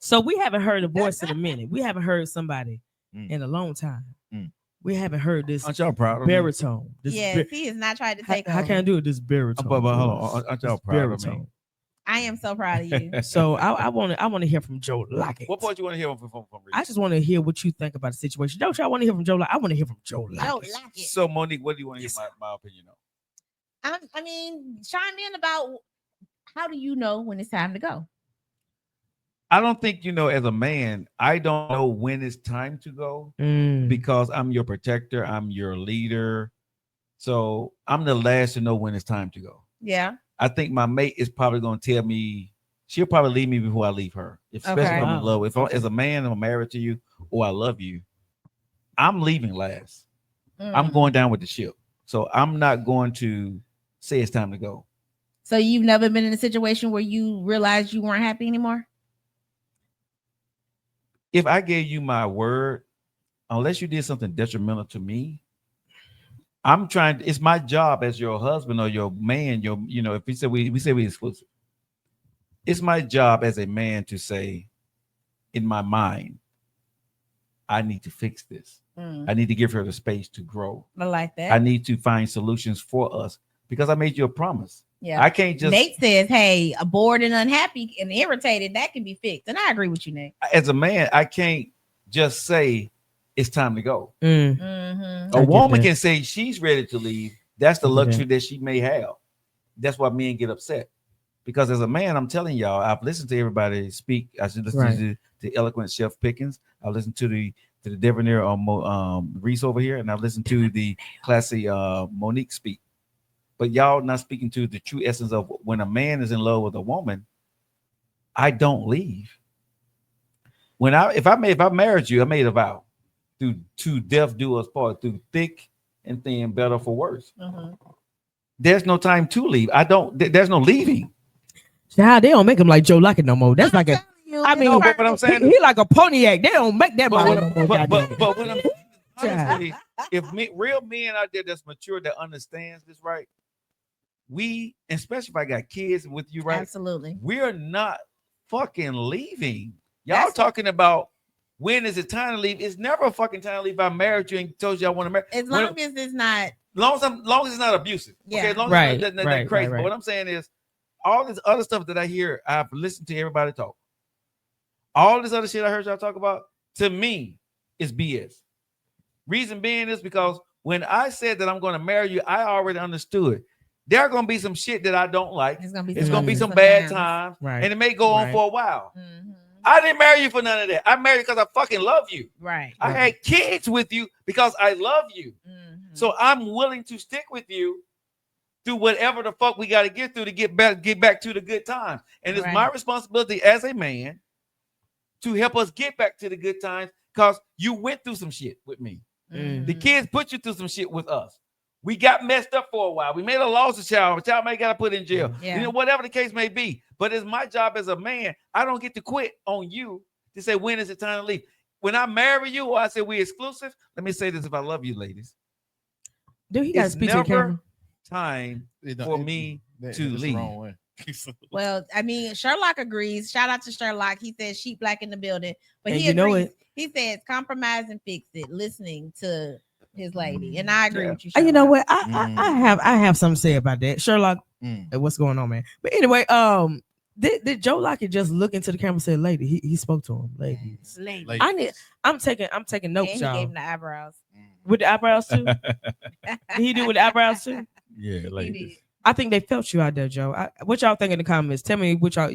So we haven't heard a voice in a minute. We haven't heard somebody Mm. in a long time. Mm. We haven't heard this Aren't y'all proud of me? baritone. This Yes, he is not trying to take how over. can I do it? This baritone. But hold on. Aren't y'all This proud of me? baritone. I am so proud of you. So I want to hear from Joe Lockett. What part you want to hear from Reese? I just want to hear what you think about the situation. Don't y'all want to hear from Joe Lockett? I want to hear from Joe Joe Lockett. Lockett. So Monique, what do you want to hear my opinion on? I mean, chime in about how do you know when it's time to go? I don't think as a man, I don't know when it's time to go because I'm your protector, I'm your leader. So I'm the last to know when it's time to go. Yeah. I think my mate is probably going to tell me, she'll probably leave me before I leave her. Especially if I'm in love. If as a man, I'm married to you or I love you, I'm leaving last. I'm going down with the ship. So I'm not going to say it's time to go. So you've never been in a situation where you realized you weren't happy anymore? If I gave you my word, unless you did something detrimental to me, it's my job as your husband or your man, if we say we exclusive, it's my job as a man to say, in my mind, I need to fix this. I need to give her the space to grow. I like that. I need to find solutions for us because I made you a promise. Yeah. I can't just. Nate says, hey, bored and unhappy and irritated, that can be fixed. And I agree with you, Nate. As a man, I can't just say it's time to go. Mm-hmm. A woman can say she's ready to leave. That's the luxury that she may have. That's why men get upset. Because as a man, I'm telling y'all, I've listened to everybody speak. I should listen to the eloquent Chef Pickens. I listened to the debonair Reese over here, and I've listened to the classy Monique speak. But y'all not speaking to the true essence of when a man is in love with a woman, I don't leave. If I married you, I made a vow to death do us part, through thick and thin, better for worse. There's no time to leave. There's no leaving. Child, they don't make him like Joe Lockett no more. That's like a. I mean, but I'm saying he like a Pontiac. They don't make that. But what I'm honestly, real men out there that's mature that understands this, right? We, especially if I got kids with you, right? Absolutely. We're not fucking leaving. Y'all talking about when is it time to leave? It's never a fucking time to leave. I married you and told you I want to marry. As long as it's not. Long as it's not abusive. Yeah. Okay, as long as it's not crazy. But what I'm saying is, all this other stuff that I hear, I've listened to everybody talk. All this other shit I heard y'all talk about, to me, is BS. Reason being is because when I said that I'm going to marry you, I already understood. There are going to be some shit that I don't like. It's going to be some bad times. And it may go on for a while. I didn't marry you for none of that. I married you because I fucking love you. Right. I had kids with you because I love you. So I'm willing to stick with you through whatever the fuck we got to get through to get back to the good times. And it's my responsibility as a man to help us get back to the good times because you went through some shit with me. The kids put you through some shit with us. We got messed up for a while. We made a loss of child. A child may got to put in jail. Whatever the case may be. But it's my job as a man. I don't get to quit on you to say, when is it time to leave? When I marry you or I say we exclusive, let me say this if I love you, ladies. Dude, he got to speak to the camera. Time for me to leave. Well, I mean, Sherlock agrees. Shout out to Sherlock. He says sheep black in the building, but and he agrees. He says compromise and fix it. Listening to his lady, and I agree with you. Sherlock. You know what? I have something to say about that, Sherlock. What's going on, man? But anyway, did Joe Lockett just look into the camera and say, "Lady"? He spoke to him, ladies. I'm taking notes, and y'all. He gave him the eyebrows. With the eyebrows too. Did he do with the eyebrows too? Yeah, ladies. I think they felt you out there, Joe. What y'all think in the comments? Tell me what y'all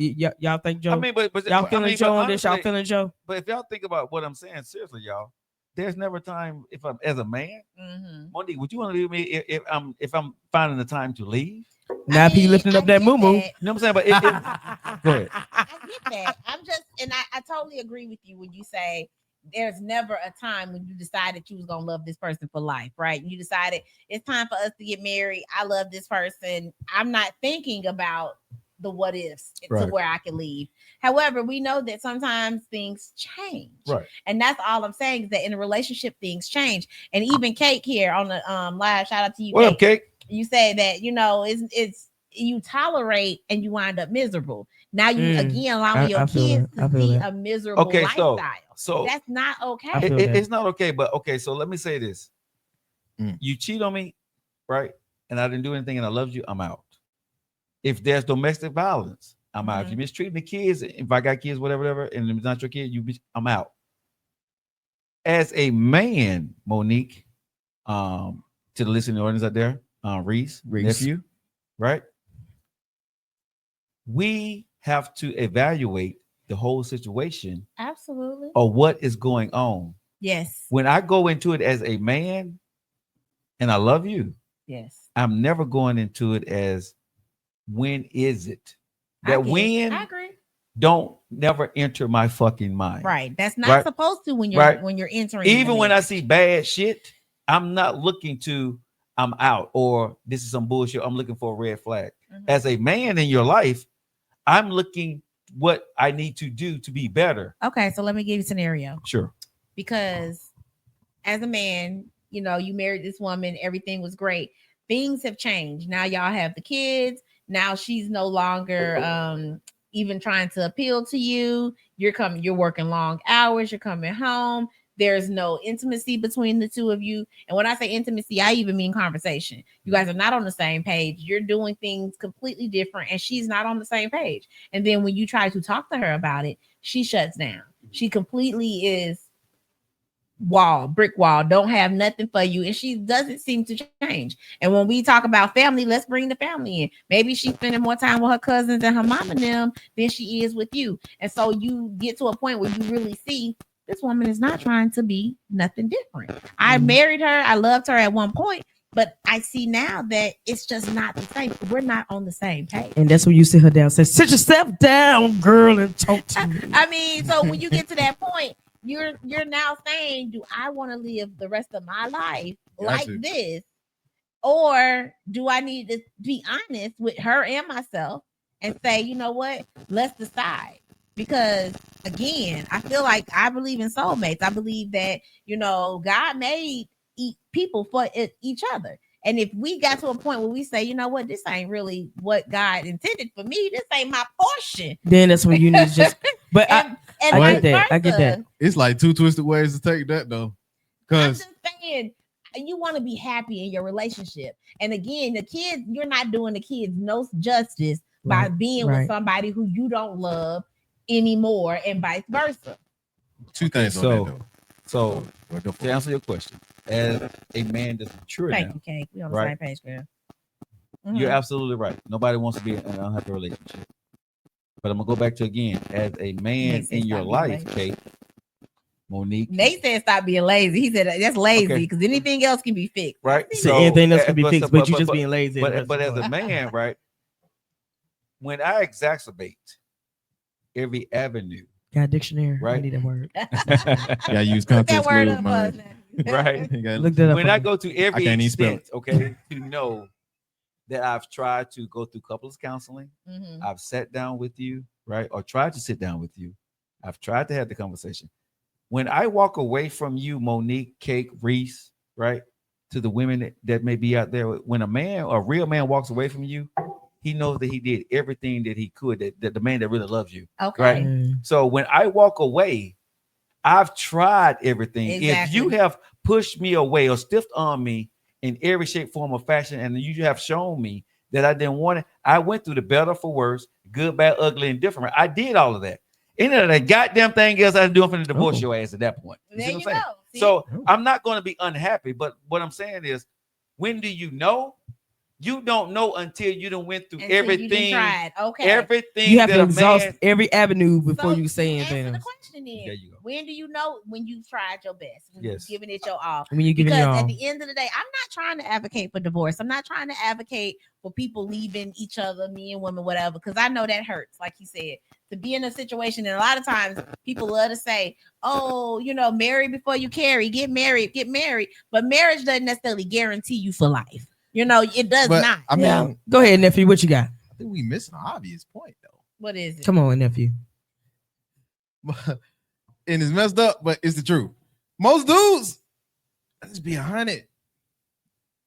think, Joe. I mean, but y'all feeling Joe on this? Y'all feeling Joe? But if y'all think about what I'm saying, seriously, y'all, there's never time if I'm as a man. Monique, would you want to leave me if I'm finding the time to leave? Now if he lifting up that moo. You know what I'm saying? But go ahead. I get that. I'm just, and I totally agree with you when you say there's never a time when you decided you was gonna love this person for life, right? You decided it's time for us to get married. I love this person. I'm not thinking about the what ifs to where I can leave. However, we know that sometimes things change, right? And that's all I'm saying is that in a relationship, things change. And even Cake here on the live, shout out to you. What up, Cake? You say that it's you tolerate and you wind up miserable. Now you again allowing your kids to see a miserable lifestyle. So that's not okay. It's not okay, but okay. So let me say this: you cheat on me, right? And I didn't do anything, and I loved you. I'm out. If there's domestic violence, I'm out. If Mhm. you mistreating the kids, if I got kids, whatever, and it's not your kid, I'm out. As a man, Monique, to the listening audience out there, Reese, nephew, right? We have to evaluate the whole situation Absolutely. or what is going on. Yes. When I go into it as a man and I love you, Yes. I'm never going into it as when is it? I That get it. when I agree. don't never enter my fucking mind. Right. That's not Right. supposed to when you're Right. when you're entering. Even the when I marriage. see bad shit, I'm not looking to I'm out or this is some bullshit. I'm looking for a red flag. Mhm. As a man in your life, I'm looking what I need to do to be better. Okay, so let me give you a scenario. Sure. Because as a man, you know, you married this woman, everything was great. Things have changed. Now y'all have the kids. Now she's no longer even trying to appeal to you. You're working long hours, you're coming home. There's no intimacy between the two of you. And when I say intimacy, I even mean conversation. You guys are not on the same page. You're doing things completely different, and she's not on the same page. And then when you try to talk to her about it, she shuts down. She completely is brick wall, don't have nothing for you, and she doesn't seem to change. And when we talk about family, let's bring the family in. Maybe she's spending more time with her cousins and her mom and them than she is with you. And so you get to a point where you really see this woman is not trying to be nothing different. I married her, I loved her at one point, but I see now that it's just not the same. We're not on the same page. And that's when you sit her down and say, sit yourself down, girl, and talk to me. I mean, so when you get to that point, you're now saying, do I want to live the rest of my life like this? Or do I need to be honest with her and myself and say, you know what, let's decide? Because again, I feel like I believe in soulmates. I believe that, you know, God made people for each other. And if we got to a point where we say, you know what, this ain't really what God intended for me, this ain't my portion, then that's when you need to just. But and I get that. I get that. It's like two twisted ways to take that though. I'm Because just saying, you want to be happy in your relationship. And again, the kids, you're not doing the kids no justice by being with somebody who you don't love anymore, and vice versa. two things on that though. So to answer your question, as a man that's mature Thank now, you, Kate. We on the right? same page, girl. You're absolutely right. Nobody wants to be in an unhappy relationship. But I'm gonna go back to again, as a man in your life, Kate, Monique. Nate said stop being lazy. He said that's lazy because anything else can be fixed. Right. So anything else can be fixed, but you just being lazy. But as a man, right? When I exacerbate every avenue, got dictionary, right? I need that word. Yeah, use Put that context word clues, up, man. Right. Look that up. When I go to every can't even spell extent, okay, to know that I've tried to go through couples counseling, Mhm. I've sat down with you, right, or tried to sit down with you. I've tried to have the conversation. When I walk away from you, Monique, Kate, Reese, right, to the women that may be out there, when a real man walks away from you, he knows that he did everything that he could, that the man that really loves you. Okay. Right. So when I walk away, I've tried everything. Exactly. If you have pushed me away or stiffed on me in every shape, form, or fashion, and you have shown me that I didn't want it, I went through the better for worse, good, bad, ugly, and different. I did all of that. Any of that goddamn thing else I was doing for the divorce your ass at that point. You see There what you I'm saying? go. See? So I'm not going to be unhappy, but what I'm saying is, when do you know? You don't know until you done went through Until you done everything. tried. Okay. Everything You have that to a exhaust man. every avenue before So you say answer anything the else. question is, There you go. when do you know when you've tried your best? When Yes. you've given it your all. When you give it Because your at all. the end of the day, I'm not trying to advocate for divorce. I'm not trying to advocate for people leaving each other, men and women, whatever, because I know that hurts, like you said, to be in a situation. And a lot of times people love to say, oh, you know, marry before you carry, get married. But marriage doesn't necessarily guarantee you for life. You know, it does But not. I mean, Yeah. Go ahead, nephew. What you got? I think we missing an obvious point though. What is it? Come on, nephew. And it's messed up, but it's the truth. Most dudes, let's be 100.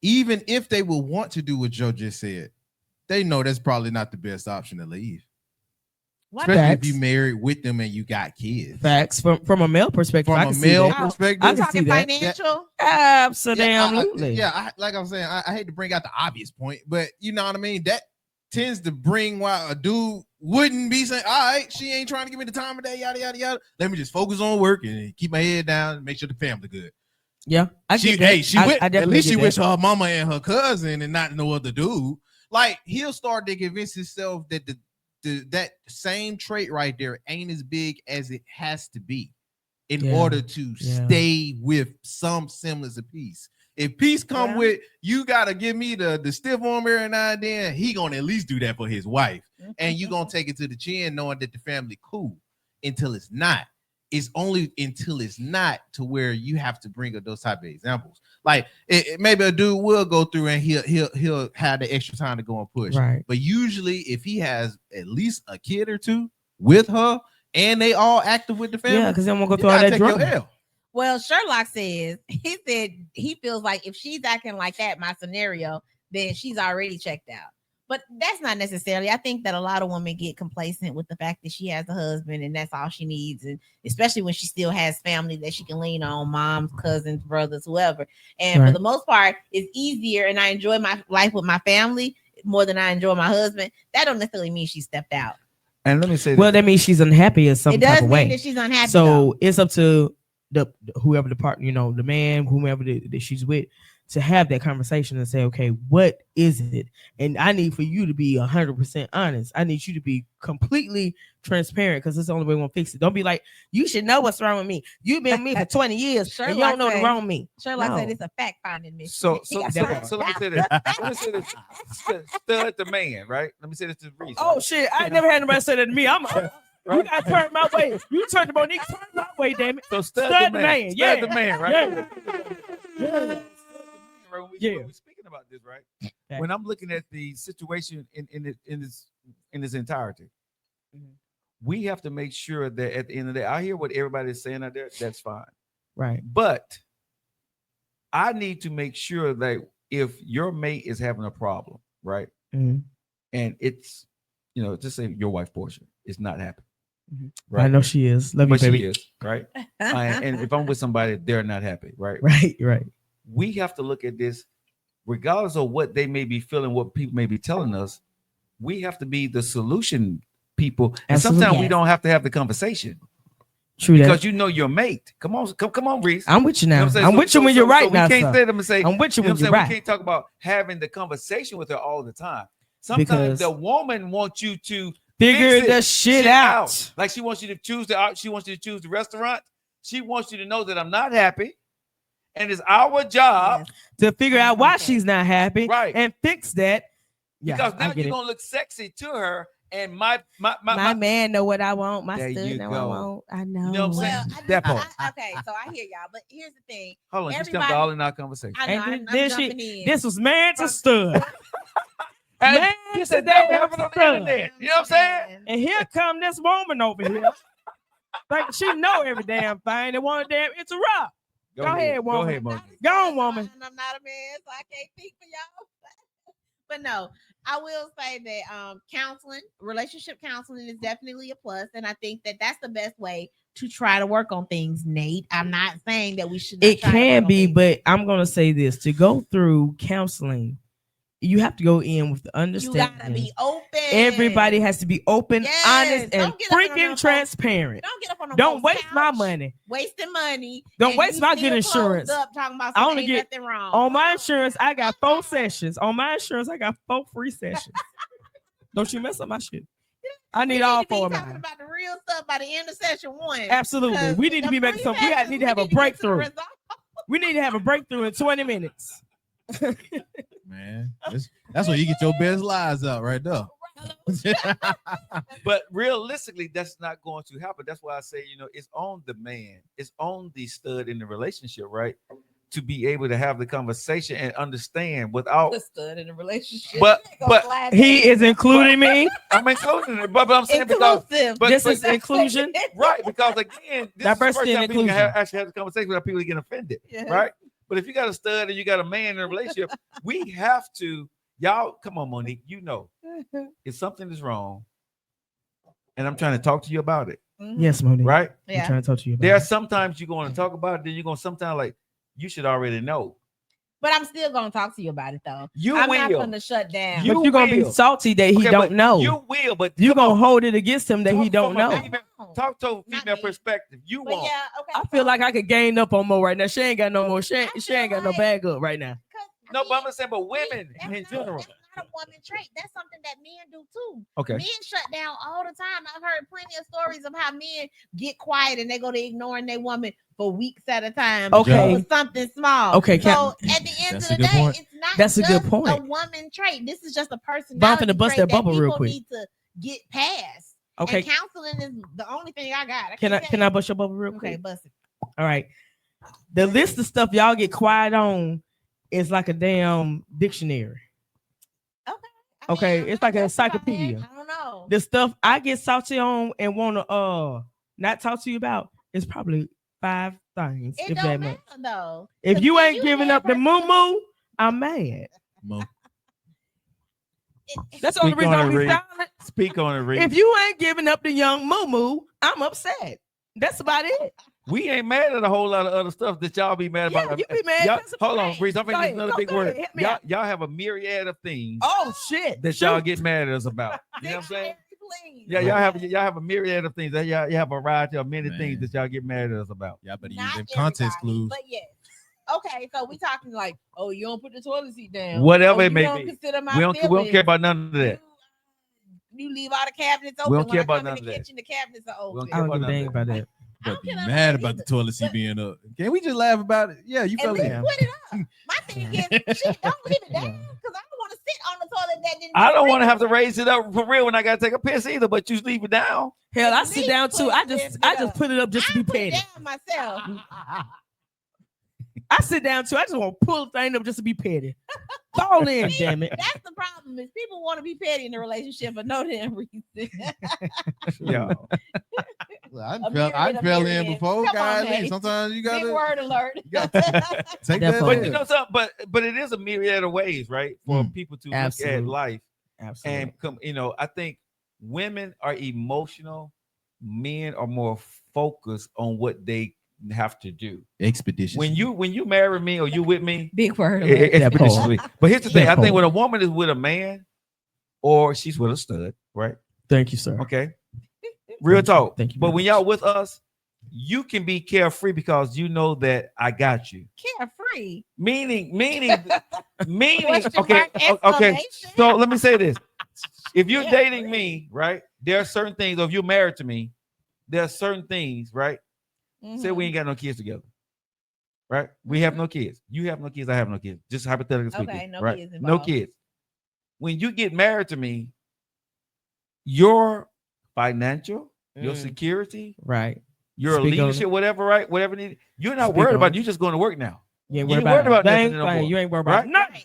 Even if they will want to do what Joe just said, they know that's probably not the best option to leave. What? Especially Facts. if you married with them and you got kids. Facts from a male perspective. I From can a see male that. perspective, I I'm can talking see that. financial. Absolutely. Like I'm saying, I hate to bring out the obvious point, but you know what I mean? That tends to bring why a dude wouldn't be saying, all right, she ain't trying to give me the time of day, yada yada yada. Let me just focus on work and keep my head down and make sure the family good. Yeah, I She, get that. hey, she I at definitely least she get that. wish her mama and her cousin and not no other dude. Like he'll start to convince himself that that same trait right there ain't as big as it has to be in Yeah, order to yeah. stay with some semblance of peace. If peace come Well. with you gotta give me the stiff arm every now and then, he gonna at least do that for his wife. And you gonna take it to the chin knowing that the family cool until it's not. It's only until it's not to where you have to bring up those type of examples. Like maybe a dude will go through and he'll have the extra time to go and push. Right. But usually if he has at least a kid or two with her and they all active with the family, Yeah, because they won't go you through all gotta that take your drama. L. Well, Sherlock says he said he feels like if she's acting like that, my scenario, then she's already checked out. But that's not necessarily. I think that a lot of women get complacent with the fact that she has a husband and that's all she needs, and especially when she still has family that she can lean on, moms, cousins, brothers, whoever. And for Right. the most part, it's easier, and I enjoy my life with my family more than I enjoy my husband. That don't necessarily mean she stepped out. And let me say Well, this. that means she's unhappy in some It type does of mean way. that she's unhappy. So though. it's up to the whoever the partner, the man, whomever that she's with, to have that conversation and say, okay, what is it? And I need for you to be 100% honest. I need you to be completely transparent because it's the only way we're gonna fix it. Don't be like, you should know what's wrong with me. You've been with me for 20 years and you Sherlock don't know what's said- wrong with me. Sherlock No. said it's a fact finding mission. So He got that time. part. let me say this. Let me say this. Stud the man, right? Let me say this to Reese. Oh shit, I ain't never had nobody say that to me. You Right? gotta turn my way. You turn the Monique, turn my way, damn it. So stud Stud the the man. man, Stud yeah. the man, right? Yeah. Yeah. When Yeah. we're speaking about this, right? Okay. When I'm looking at the situation in its entirety, we have to make sure that at the end of the day, I hear what everybody's saying out there. That's fine, Right. but I need to make sure that if your mate is having a problem, right, Mhm. and it's just say your wife Portia is not happy, Mhm. right? I know she is. Love you, But she baby. is, right? And if I'm with somebody, they're not happy, right? Right. We have to look at this, regardless of what they may be feeling, what people may be telling us. We have to be the solution people, and Absolutely. sometimes we Yes. don't have to have the conversation True that. because you know your mate. Come on, Reese. I'm with you now. You know what I'm saying? I'm So- with you when so- you're right so now. We can't sir. sit them and say, I'm with you you know when what I'm you're saying? right. We can't talk about having the conversation with her all the time. Sometimes Because- the woman wants you to Figure fix it, the shit out. Like she wants you to choose the restaurant. She wants you to know that I'm not happy, and it's our job To figure out why she's not happy, Right. and fix that. Yeah, because now I get you're it. gonna look sexy to her. And my My man know what I want. My There stud you know go. what I want. I know. know what I'm saying? Well, That part. okay, so I hear y'all, but here's the thing. Hold on, you stepped Everybody- all in our conversation. I know. And I'm then jumping in. This was man to stud. And Man you to said that damn happened on the stud. internet. You know what I'm saying? Man. And here come this woman over here. Like she know every damn thing. And want to damn interrupt. Go ahead, Go woman. ahead, Monique. Go on, woman. And I'm not a man, so I can't speak for y'all. But no, I will say that counseling, relationship counseling is definitely a plus. And I think that that's the best way to try to work on things, Nate. I'm not saying that we should not It try to work can on be, things. but I'm gonna say this: to go through counseling, you have to go in with the You understanding. gotta be open. Everybody has to be open, Yes, honest, and don't get up on no freaking folks- transparent. Don't get up on no Don't folks' waste my couch, money. wasting money. Don't and waste you my still good insurance. closed Up talking about I something only ain't get- nothing wrong. On my insurance, I got 4 sessions. On my insurance, I got 4 free sessions. Don't you mess up my shit. I need We all need to be 4 of talking mine. about the real stuff by the end of session 1. Absolutely. 'Cause We need to the be making free some. We sessions, need to have a need get to the breakthrough. result. We need to have a breakthrough in 20 minutes. Man, that's where you get your best lies out right there. But realistically, that's not going to happen. That's why I say, it's on the man, it's on the stud in the relationship, right? To be able to have the conversation and understand without. The stud in a relationship. But- They gonna but slide He that is including me. I'm including it, but I'm saying because. inclusive. But, This but- is inclusion. right, because again, this is the first Diversity time and people can inclusion. actually have the conversation without people getting offended, Yeah. right? But if you got a stud and you got a man in a relationship, we have to, y'all, come on, Monique, if something is wrong, and I'm trying to talk to you about it, Mhm. Yes, Monique. right? I'm Yeah. trying to talk to you about There are it. sometimes you're going to talk about it, then you're going to sometimes like, you should already know. But I'm still gonna talk to you about it though. You I'm will. not gonna shut down. You But you're gonna be will. salty that he Okay, don't but know. You will, but You're come gonna on. hold it against him that he Talk don't from a know. female- Talk to a female me. perspective. You But won't. yeah, okay. I feel like I could gain up on Mo right now. She ain't got no more. She I ain't feel got no like- bag up right now. No, but I'm gonna say, but women that's in not- general. That's not a woman trait. That's something that men do too. Okay. Men shut down all the time. I've heard plenty of stories of how men get quiet and they go to ignoring their woman for weeks at a time. Okay. For something small. Okay, So at the end That's of a the good day, point. it's not That's a good just point. a woman trait. This is just a But I'm personality finna bust trait that bubble real people quick. need to get past. Okay. And counseling is the only thing I got. Can I bust your bubble real Okay, quick? bust it. All right. The list of stuff y'all get quiet on is like a damn dictionary. I Okay, I'm it's not like a justifying. encyclopedia. I don't know. The stuff I get salty on and want to not talk to you about is probably 5 things. It if don't that matter much. though. If 'Cause you see, ain't giving that up the person- moo moo, I'm mad. Mo. That's the only Speak reason on I'm it, Reed. silent. Speak on it, Reed. If you ain't giving up the young moo moo, I'm upset. That's about it. We ain't mad at a whole lot of other stuff that y'all be mad Yeah, about. you be mad. Y'all, 'cause it's hold on, right. Reese. I'm Go finna use ahead. another Go big ahead. word. Hit me Y'all, out. y'all have a myriad of things Oh shit. that y'all get mad at us about. You know what I'm saying? Please. Yeah, y'all have a myriad of things that y'all have a variety of many Man. things that y'all get mad at us about. Y'all better use Not them context everybody, clues. But yes. Okay, so we talking like, oh, you don't put the toilet seat down. Whatever Oh, it you may don't be. consider my We don't feelings. care about none of that. You leave all the cabinets open. We don't when care I about come none in of the that. kitchen, the cabinets are open. don't I care don't give a about dang none of about that. I don't But be care about mad that about the either. toilet seat But- being up. Can we just laugh about it? Yeah, you At feel least it. Yeah. put it up. My thing is, shit, don't leave it down because I don't want to sit on the toilet that didn't. I get don't want to have to regular. raise it up for real when I gotta take a piss either, but you leave it down. Hell, I At sit least down too. put I it just up. put it up just to I be put it petty. down myself. I sit down too. I just want to pull the thing up just to be petty. Fall in, damn it. That's the problem is people want to be petty in a relationship for no damn reason. Yeah. I A fell myriad. in before, Come on, guys. Nate. Sometimes you Big gotta word alert. take That that. part. But you know something, but it is a myriad of ways, right? For people to look Absolutely. at life Absolutely. and come, I think women are emotional, men are more focused on what they have to do. Expedition. When you marry me or you with me, Big word alert. expeditiously. But here's the thing: I That think part. when a woman is with a man, or she's with a stud, right? Thank you, sir. Okay, real talk. Thank you But very when y'all with us, you can be carefree because you know that I got you. Carefree. Meaning. Question Okay, mark, okay. exclamation. So let me say this: if you're Yeah, dating right. me, right, there are certain things. Or if you're married to me, there are certain things, right? Say we ain't got no kids together, right? We have no kids. You have no kids. I have no kids. Just hypothetically speaking, Okay, no right? kids No involved. kids. When you get married to me, your financial, your Mm. security, Right. your Speak on leadership, whatever, right? Whatever needed. You're not Speak worried on about it. it. You're just going to work now. You ain't You worried ain't worried about about dang nothing no thing. more. You ain't worried about Right? nothing. Right.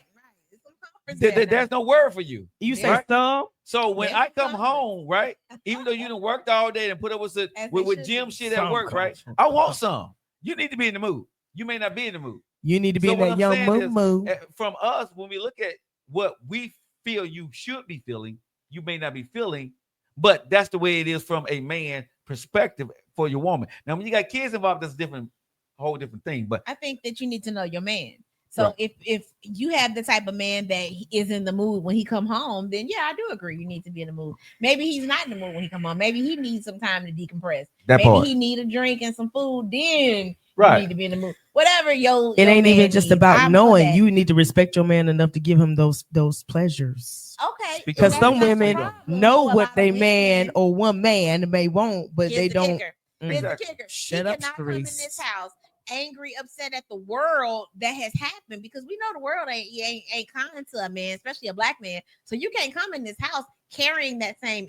It's some comfort there now. There's no word for you. You say Right? some. So when Yes, I come sir. home, right? Even though you done worked all day and put up with As with they Jim should shit be. at Some work, right? comes from- I want some. You need to be in the mood. You may not be in the mood. You need to be So in what that I'm young saying moo is, moo. From us, when we look at what we feel you should be feeling, you may not be feeling, but that's the way it is from a man perspective for your woman. Now, when you got kids involved, that's different, whole different thing. But I think that you need to know your man. So Right. if you have the type of man that is in the mood when he come home, then yeah, I do agree. You need to be in the mood. Maybe he's not in the mood when he come home. Maybe he needs some time to decompress. that Maybe part, he need a drink and some food. Then right? you need to be in the mood. Whatever your It ain't even man just needs, about I'm for knowing. that. You need to respect your man enough to give him those pleasures. Okay. Speak Because on some it. That's women the problem. know So a what lot of they women- man or one man may want, but Here's they the don't. kicker. Mm. Here's the Exactly. kicker. Shut He up, cannot come in Screese. this house angry, upset at the world that has happened because we know the world ain't kind to a man, especially a black man. So you can't come in this house carrying that same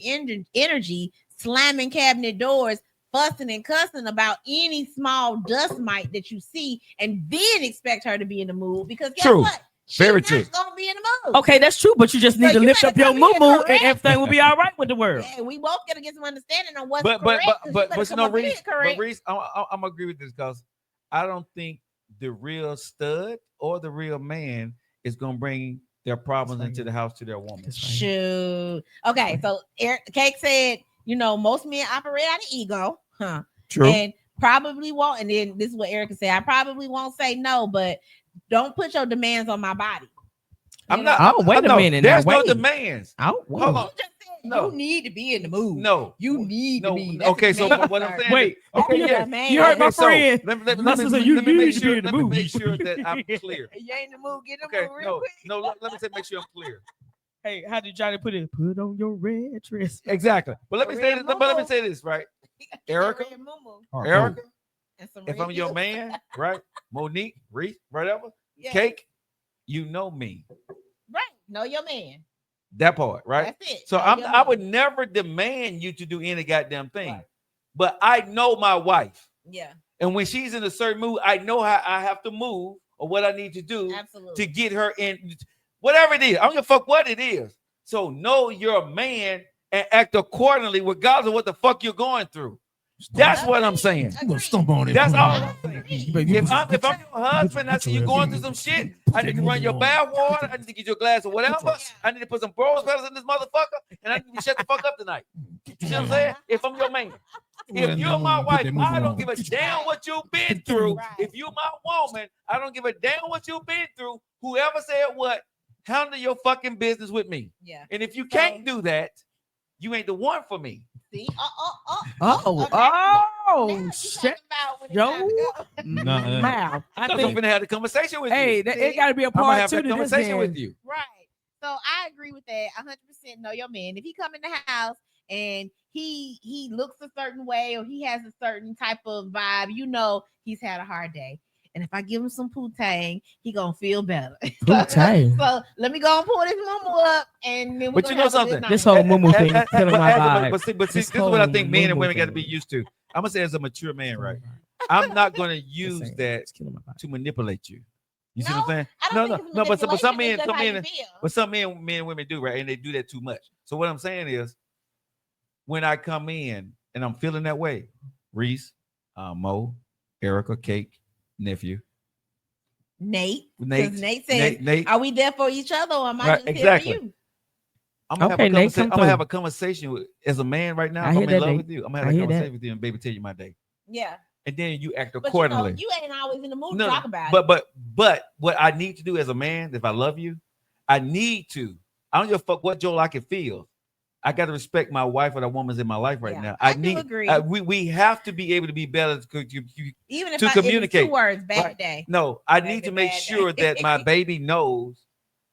energy, slamming cabinet doors, fussing and cussing about any small dust mite that you see, and then expect her to be in the mood because guess True. what? She's Very not true. gonna be in the mood. Okay, that's true, but you just need So to you lift better up your come moo in moo, and correct. everything will be all right with the world. Yeah, we both gotta get some understanding on what's But correct. 'cause but better you come know, up in Reese, correct. but Reese, I'm agree with this because I don't think the real stud or the real man is gonna bring their problems right into here. the house to their woman. That's right here. Shoot. Okay, so Cake said, most men operate out of ego, huh? True. And probably won't. And then this is what Erica said. I probably won't say no, but Don't put your demands on my body. I'm You not. know? Oh, wait a no, minute. There's Now, no wait. demands. Oh, Hold on. You just said No. you need to be in the mood. No. You need to No. be. That's Okay. a So man what I'm word. saying? Wait. Is, okay. That's a Yeah. man You heard my word. Okay, so friend. let Listen, me so you let me need make to sure. be in the Let me mood. make sure that I'm clear. You ain't in the mood. Get in the Okay. mood real No. quick. No. Let me make sure I'm clear. Hey, how did Johnny put it? Put on your red dress. Exactly. But let me A say red this. But let me mumu. say this, right? That Erica? red mumu Erica, and some if red I'm your heels. man, right? Monique, Reese, whatever. Yeah. Cake, you know me. Right. Know your man. That part, right? That's it. So Know your I man. would never demand you to do any goddamn thing. Right. But I know my wife. Yeah. And when she's in a certain mood, I know how I have to move or what I need to do Absolutely. to get her in whatever it is. I don't give a fuck what it is. So know you're a man and act accordingly, regardless of what the fuck you're going through. That's what I'm saying. You gonna stump on it. That's boy. all I'm saying. If I'm your husband, I see you going through some shit, I need to run your bath water, I need to get you a glass of whatever, I need to put some rose petals in this motherfucker, and I need to shut the fuck up tonight. You know what I'm saying? If I'm your man. If you're my wife, I don't give a damn what you've been through. Right. If you're my woman, I don't give a damn what you've been through. Whoever said what, handle your fucking business with me. Yeah. And if you can't do that, you ain't the one for me. See? Oh, Okay. Now oh, you shit. talking about when it's Yo. time to go. Nah, Mouth. I I'm think, gonna have the conversation with hey, you. that, it got to be a I'm gonna part have two that to this. conversation Then. with you. Right. So I agree with that 100%. Know your man. If he come in the house and he looks a certain way or he has a certain type of vibe, you know he's had a hard day. And if I give him some Poo-Tang, he gonna feel better. Poo-Tang. So let me go and pull this mumu up, and then we. But you know something? This whole mumu thing As- killing my vibe. But see, This this is what I whole think men and mumu women got to thing. be used to. I'm gonna say as a mature man, right? I'm not gonna use saying, that it's killing my vibe. to manipulate you. You see No, what I'm saying? I No, don't think it's no, but some manipulation, men, it's just some how you men, feel. but some men and women do, right? And they do that too much. So what I'm saying is, when I come in and I'm feeling that way, Reese, Mo, Erica, Cake, nephew, Nate, Nate, because Nate says, Nate, "Are we there for each other, or am I Right, just exactly. here for you?" I'm gonna, Okay, have, a Nate, conversa- come I'm gonna have through. a conversation with, as a man right now. I If hear I'm that, in love Nate. with you. I'm gonna I have a hear that. conversation with you and baby tell you my day. Yeah, And then you act but accordingly. you ain't always in the mood No, to talk about but what I need to do as a man, if I love you, I need to. I don't give a fuck what Joel I can feel. I got to respect my wife or the woman's in my life right Yeah, now. I do need. agree. We have to be able to be better to it. Even if to if it's communicate. 2 words, bad Right. day. No, I Baby, need to make bad sure day. that my baby knows,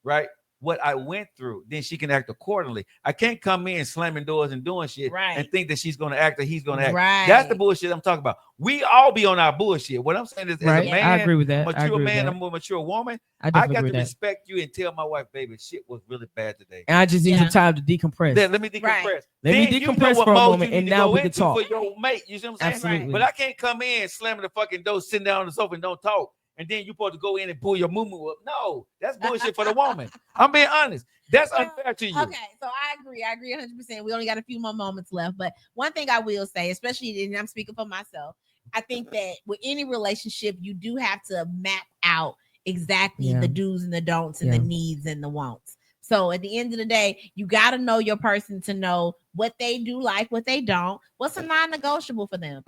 right, what I went through. Then she can act accordingly. I can't come in slamming doors and doing shit Right. and think that she's going to act or he's going to act. Right. That's the bullshit I'm talking about. We all be on our bullshit. What I'm saying is, as Right. a man, I agree with that. I mature agree with man, that. a more mature woman, I I definitely got agree to with that. respect you and tell my wife, baby, shit was really bad today. And I just need Yeah. some time to decompress. Then let me decompress. Right. Let me Then you know decompress what for a mode moment, you and need to now go we can into talk. for your mate. You see what I'm saying? Absolutely. But I can't come in slamming the fucking door, sitting down on the sofa and don't talk. And then you supposed to go in and pull your moo up. No, that's bullshit for the woman. I'm being honest. That's unfair to you. Okay, so I agree. I agree 100%. We only got a few more moments left, but one thing I will say, especially, and I'm speaking for myself, I think that with any relationship, you do have to map out exactly Yeah. the do's and the don'ts and Yeah. the needs and the wants. So at the end of the day, you got to know your person to know what they do like, what they don't, what's a non-negotiable for them.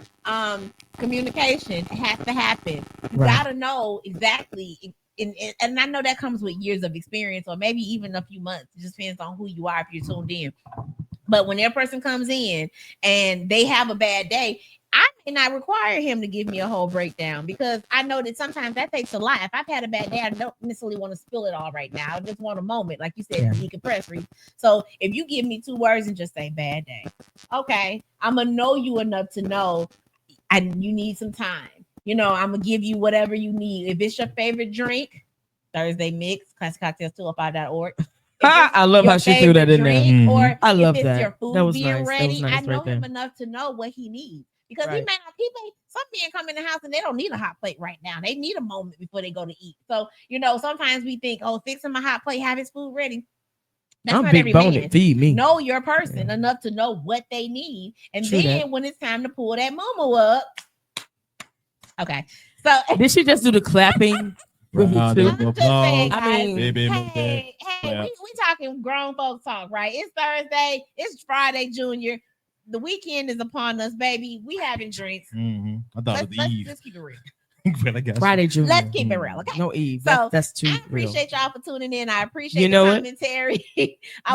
Communication has to happen. You Right. got to know exactly. And I know that comes with years of experience or maybe even a few months. It just depends on who you are if you're tuned in. But when that person comes in and they have a bad day, I may not require him to give me a whole breakdown because I know that sometimes that takes a lot. If I've had a bad day, I don't necessarily want to spill it all right now. I just want a moment, like you said, Yeah. to decompress. Reese. So if you give me 2 words and just say bad day, okay, I'm gonna know you enough to know you need some time. You know, I'm gonna give you whatever you need. If it's your favorite drink, Thursday Mix, classiccocktails205.org. I love how she threw that in there. Mhm. Or I love if it's that. your food That was being nice. That ready, was nice I know right him there. enough to know what he needs because he Right. may not. Some men come in the house and they don't need a hot plate right now. They need a moment before they go to eat. So sometimes we think, oh, fix him a hot plate, have his food ready. That's I'm not big every boned. man. Feed me. Know your person Yeah. enough to know what they need, and True then that. when it's time to pull that mumu up, okay. So Did she just do the clapping? with me Round too? of I'm just saying, applause. I mean, guys, Baby, hey, yeah. we talking grown folks talk, right? It's Thursday, it's Friday, Junior. The weekend is upon us, baby. We having drinks. I thought it was Let's Eve. just keep it real. But I got you. Friday Junior. Let's keep it real, okay? No Eve. So, That's too I real. appreciate y'all for tuning in. I appreciate You know the it. commentary.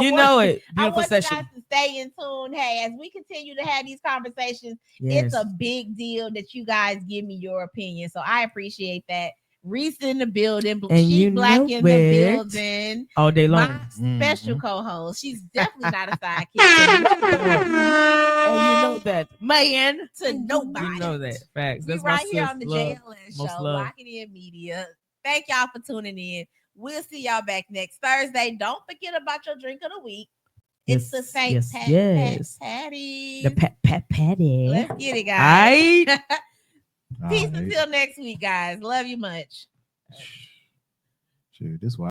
You know it. I Beautiful want you session. guys to stay in tune. Hey, as we continue to have these conversations, Yes. it's a big deal that you guys give me your opinion. So I appreciate that. Reese in the building, And She you Black know in the it. building. All day My long. special co-host. She's definitely not a sidekick to nobody. And you know that, man. To nobody. You know that. Facts. We That's right my here sis. on the Love. JLN Most show, love. Lock It In Media. Thank y'all for tuning in. We'll see y'all back next Thursday. Don't forget about your drink of the week. It's the St. yes, Pat yes. Patty. The pat patty. Let's get it, guys. Aight. Peace Alright. until next week, guys. Love you much. Shoot, this why